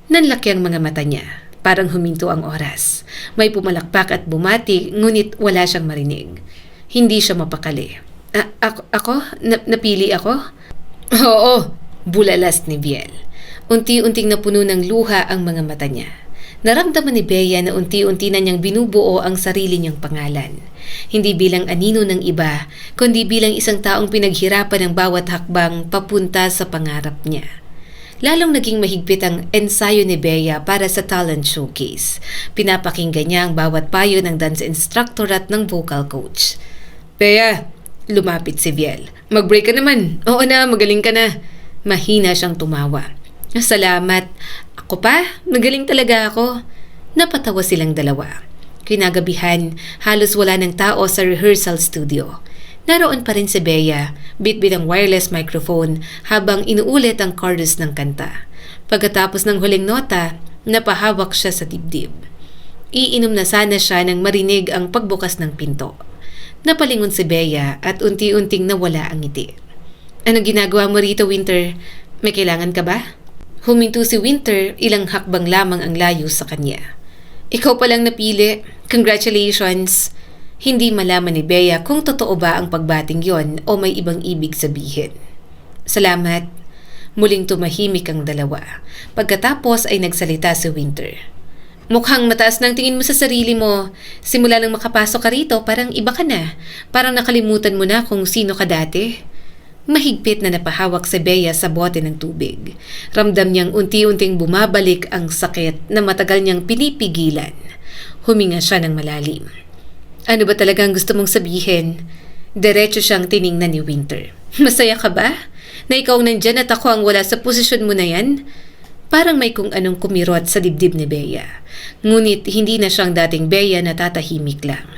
nanlaki ang mga mata niya. Parang huminto ang oras. May pumalakpak at bumati, ngunit wala siyang marinig. Hindi siya mapakali. Ako? Napili ako? Oo, bulalas ni Biel. Unti-unting napuno ng luha ang mga mata niya. Naramdaman ni Bea na unti-unti na niyang binubuo ang sarili niyang pangalan. Hindi bilang anino ng iba, kundi bilang isang taong pinaghirapan ng bawat hakbang papunta sa pangarap niya. Lalong naging mahigpit ang ensayo ni Bea para sa talent showcase. Pinapakinggan niya ang bawat payo ng dance instructor at ng vocal coach. Bea, lumapit si Biel. Mag-break ka naman. Oo na, magaling ka na. Mahina siyang tumawa. Salamat. Ako pa? Magaling talaga ako. Napatawa silang dalawa. Kinagabihan, halos wala ng tao sa rehearsal studio. Naroon pa rin si Bea, bitbit ang wireless microphone habang inuulit ang chorus ng kanta. Pagkatapos ng huling nota, napahawak siya sa dibdib. Iinom na sana siya nang marinig ang pagbukas ng pinto. Napalingon si Bea at unti-unting nawala ang ngiti. Anong ginagawa mo rito, Winter? May kailangan ka ba? Huminto si Winter, ilang hakbang lamang ang layo sa kanya. Ikaw palang napili. Congratulations! Hindi malaman ni Bea kung totoo ba ang pagbating yon o may ibang ibig sabihin. Salamat. Muling tumahimik ang dalawa. Pagkatapos ay nagsalita si Winter. Mukhang mataas ng tingin mo sa sarili mo. Simula nang makapasok ka rito, parang iba ka na. Parang nakalimutan mo na kung sino ka dati. Mahigpit na napahawak si Bea sa bote ng tubig. Ramdam niyang unti-unting bumabalik ang sakit na matagal niyang pinipigilan. Huminga siya ng malalim. Ano ba talagang gusto mong sabihin? Diretso siyang tiningnan ni Winter. Masaya ka ba? Na ikaw nandyan at ako ang wala sa posisyon mo na yan? Parang may kung anong kumirot sa dibdib ni Bea. Ngunit hindi na siyang dating Bea na tatahimik lang.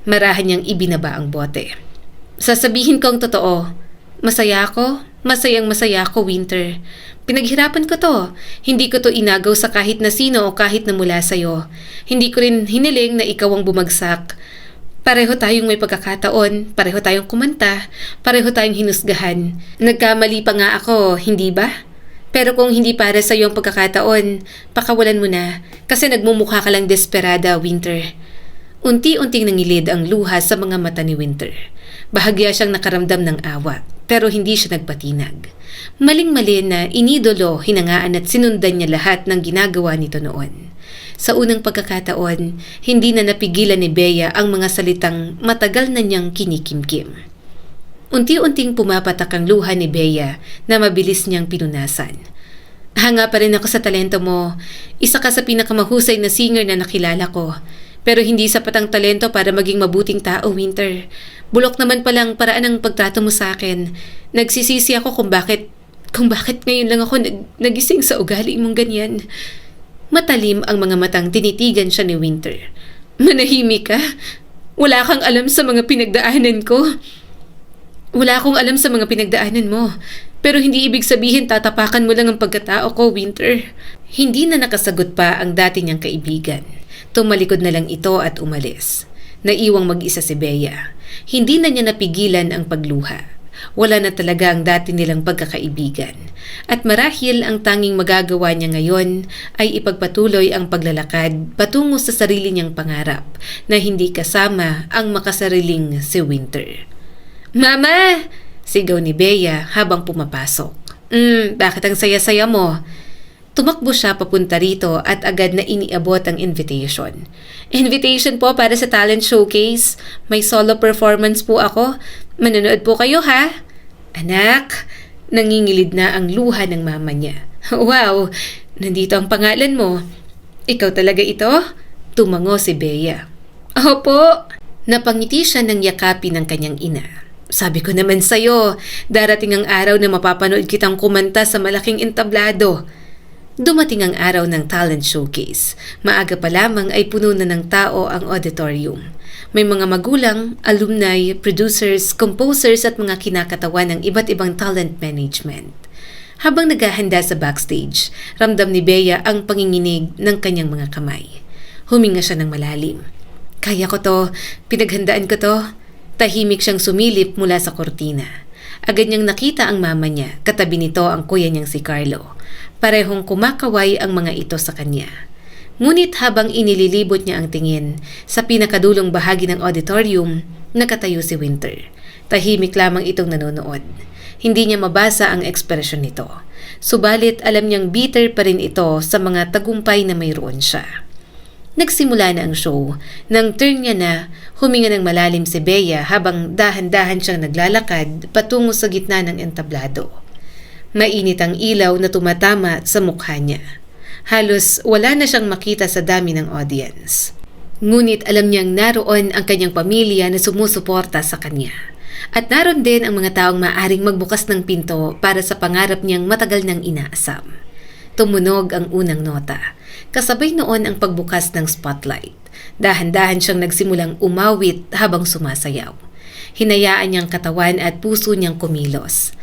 Marahan niyang ibinaba ang bote. Sasabihin ko ang totoo. Masaya ako? Masayang-masaya ako, Winter. Pinaghirapan ko to. Hindi ko to inagaw sa kahit na sino o kahit na mula sa'yo. Hindi ko rin hiniling na ikaw ang bumagsak. Pareho tayong may pagkakataon, pareho tayong kumanta, pareho tayong hinusgahan. Nagkamali pa nga ako, hindi ba? Pero kung hindi para sa'yo ang pagkakataon, pakawalan mo na kasi nagmumukha ka lang desperada, Winter. Unti-unting nangilid ang luha sa mga mata ni Winter. Bahagya siyang nakaramdam ng awa, pero hindi siya nagpatinag. Maling-mali na inidolo, hinangaan at sinundan niya lahat ng ginagawa nito noon. Sa unang pagkakataon, hindi na napigilan ni Bea ang mga salitang matagal na niyang kinikimkim. Unti-unting pumapatak ang luha ni Bea na mabilis niyang pinunasan. Hanga pa rin ako sa talento mo. Isa ka sa pinakamahusay na singer na nakilala ko. Pero hindi sapat ang talento para maging mabuting tao, Winter. Bulok naman palang paraan ng pagtrato mo sa akin. Nagsisisi ako kung bakit ngayon lang ako nagising sa ugali mong ganyan. Matalim ang mga matang tinitigan siya ni Winter. Manahimik ka? Wala kang alam sa mga pinagdaanan ko. Wala akong alam sa mga pinagdaanan mo. Pero hindi ibig sabihin tatapakan mo lang ang pagkatao ko, Winter. Hindi na nakasagot pa ang dati niyang kaibigan. Tumalikod na lang ito at umalis. Naiwang mag-isa si Bea. Hindi na niya napigilan ang pagluha. Wala na talaga ang dati nilang pagkakaibigan. At marahil ang tanging magagawa niya ngayon ay ipagpatuloy ang paglalakad patungo sa sarili niyang pangarap na hindi kasama ang makasariling si Winter. "Mama!" sigaw ni Bea habang pumapasok. Bakit ang saya-saya mo?" Tumakbo siya papunta rito at agad na iniabot ang invitation. "Invitation po para sa talent showcase. May solo performance po ako. Manonood po kayo ha?" "Anak," nangingilid na ang luha ng mama niya. "Wow, nandito ang pangalan mo. Ikaw talaga ito?" Tumango si Bea. "Opo." Napangiti siya ng yakapin ng kanyang ina. "Sabi ko naman sa'yo, darating ang araw na mapapanood kitang kumanta sa malaking entablado." Dumating ang araw ng talent showcase. Maaga pa lamang ay puno na ng tao ang auditorium. May mga magulang, alumni, producers, composers at mga kinakatawan ng iba't ibang talent management. Habang naghahanda sa backstage, ramdam ni Bea ang panginginig ng kanyang mga kamay. Huminga siya ng malalim. "Kaya ko to, pinaghandaan ko to." Tahimik siyang sumilip mula sa kortina. Agad niyang nakita ang mama niya, katabi nito ang kuya niyang si Carlo. Parehong kumakaway ang mga ito sa kanya. Ngunit habang inililibot niya ang tingin, sa pinakadulong bahagi ng auditorium, nakatayo si Winter. Tahimik lamang itong nanonood. Hindi niya mabasa ang ekspresyon nito. Subalit alam niyang bitter pa rin ito sa mga tagumpay na mayroon siya. Nagsimula na ang show. Nang turn niya na, huminga ng malalim si Bea habang dahan-dahan siyang naglalakad patungo sa gitna ng entablado. Mainit ang ilaw na tumatama sa mukha niya. Halos wala na siyang makita sa dami ng audience. Ngunit alam niyang naroon ang kanyang pamilya na sumusuporta sa kanya. At naroon din ang mga taong maaring magbukas ng pinto para sa pangarap niyang matagal nang inaasam. Tumunog ang unang nota. Kasabay noon ang pagbukas ng spotlight. Dahan-dahan siyang nagsimulang umawit habang sumasayaw. Hinayaan niyang katawan at puso niyang kumilos.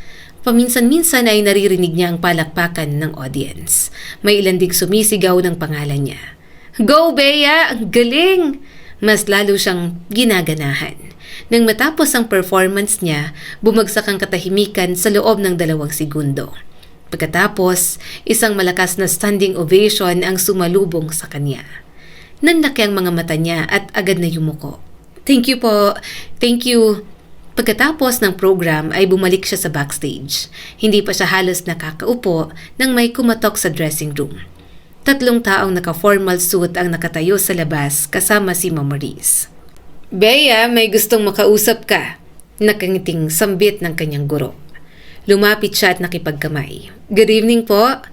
Paminsan-minsan ay naririnig niya ang palakpakan ng audience. May ilan ding sumisigaw ng pangalan niya. "Go, Bea! Ang galing!" Mas lalo siyang ginaganahan. Nang matapos ang performance niya, bumagsak ang katahimikan sa loob ng 2 segundo. Pagkatapos, isang malakas na standing ovation ang sumalubong sa kanya. Nanlaki ang mga mata niya at agad na yumuko. "Thank you po. Thank you." Pagkatapos ng program ay bumalik siya sa backstage. Hindi pa siya halos nakakaupo nang may kumatok sa dressing room. 3 taong naka-formal suit ang nakatayo sa labas kasama si Mama Riz. "Bea, may gustong makausap ka." Nakangiting sambit ng kanyang guro. Lumapit siya at nakipagkamay. "Good evening po."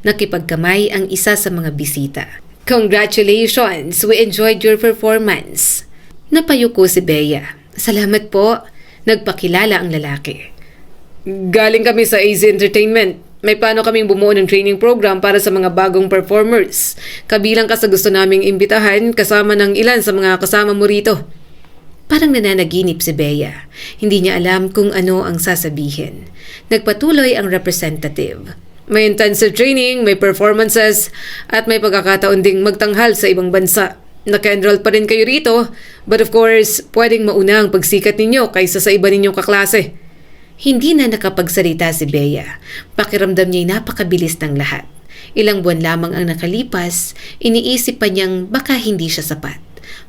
Nakipagkamay ang isa sa mga bisita. "Congratulations! We enjoyed your performance." Napayuko si Bea. "Salamat po." Nagpakilala ang lalaki. "Galing kami sa AZ Entertainment. May plano kaming bumuo ng training program para sa mga bagong performers. Kabilang ka sa gusto naming imbitahan kasama ng ilan sa mga kasama mo rito." Parang nananaginip si Bea. Hindi niya alam kung ano ang sasabihin. Nagpatuloy ang representative. "May intensive training, may performances, at may pagkakataon ding magtanghal sa ibang bansa. Naka-enroll pa rin kayo rito, but of course, pwedeng mauna ang pagsikat ninyo kaysa sa iba ninyong kaklase." Hindi na nakapagsalita si Bea. Pakiramdam niya'y napakabilis ng lahat. Ilang buwan lamang ang nakalipas, iniisip pa niyang baka hindi siya sapat.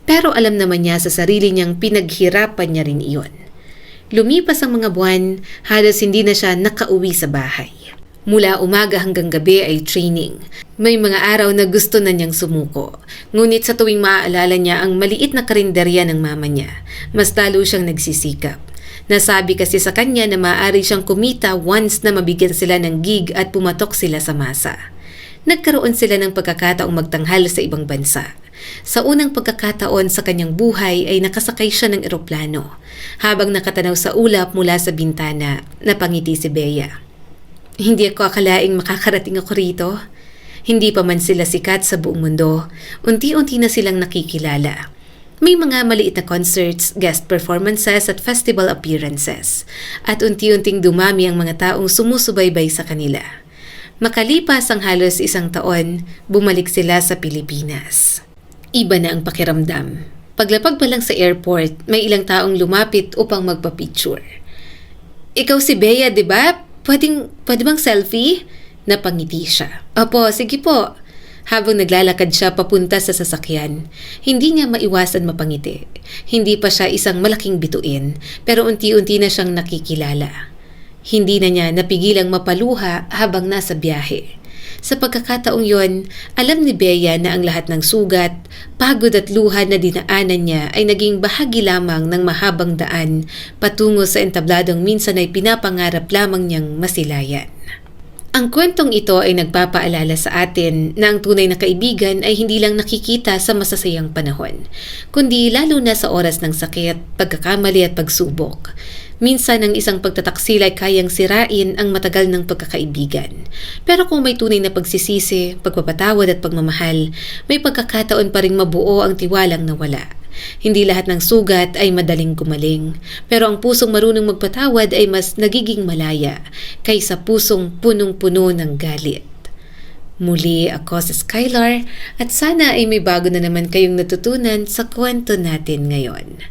Pero alam naman niya sa sarili niyang pinaghirapan niya rin iyon. Lumipas ang mga buwan, halos hindi na siya nakauwi sa bahay. Mula umaga hanggang gabi ay training. May mga araw na gusto na niyang sumuko. Ngunit sa tuwing maaalala niya ang maliit na karinderya ng mama niya, mas lalo siyang nagsisikap. Nasabi kasi sa kanya na maaari siyang kumita once na mabigyan sila ng gig at pumatok sila sa masa. Nagkaroon sila ng pagkakataong magtanghal sa ibang bansa. Sa unang pagkakataon sa kanyang buhay ay nakasakay siya ng eroplano. Habang nakatanaw sa ulap mula sa bintana, napangiti si Bea. Hindi ako akalaing makakarating ako rito. Hindi pa man sila sikat sa buong mundo, unti-unti na silang nakikilala. May mga maliit na concerts, guest performances at festival appearances. At unti-unting dumami ang mga taong sumusubaybay sa kanila. Makalipas ang halos 1 taon, bumalik sila sa Pilipinas. Iba na ang pakiramdam. Paglapag pa lang sa airport, may ilang taong lumapit upang magpa-picture. Ikaw si Bea, di ba? Pwede bang selfie? Napangiti siya. Opo, sige po. Habang naglalakad siya papunta sa sasakyan, hindi niya maiwasan mapangiti. Hindi pa siya isang malaking bituin, pero unti-unti na siyang nakikilala. Hindi na niya napigilang mapaluha habang nasa biyahe. Sa pagkakataong yon, alam ni Bea na ang lahat ng sugat, pagod at luha na dinaanan niya ay naging bahagi lamang ng mahabang daan patungo sa entabladong minsan ay pinapangarap lamang niyang masilayan. Ang kwentong ito ay nagpapaalala sa atin na ang tunay na kaibigan ay hindi lang nakikita sa masasayang panahon, kundi lalo na sa oras ng sakit, pagkakamali at pagsubok. Minsan ang isang pagtataksil ay kayang sirain ang matagal ng pagkakaibigan. Pero kung may tunay na pagsisisi, pagpapatawad at pagmamahal, may pagkakataon pa ring mabuo ang tiwalang nawala. Hindi lahat ng sugat ay madaling gumaling, pero ang pusong marunong magpatawad ay mas nagiging malaya kaysa pusong punong-puno ng galit. Muli ako si Skylar at sana ay may bago na naman kayong natutunan sa kwento natin ngayon.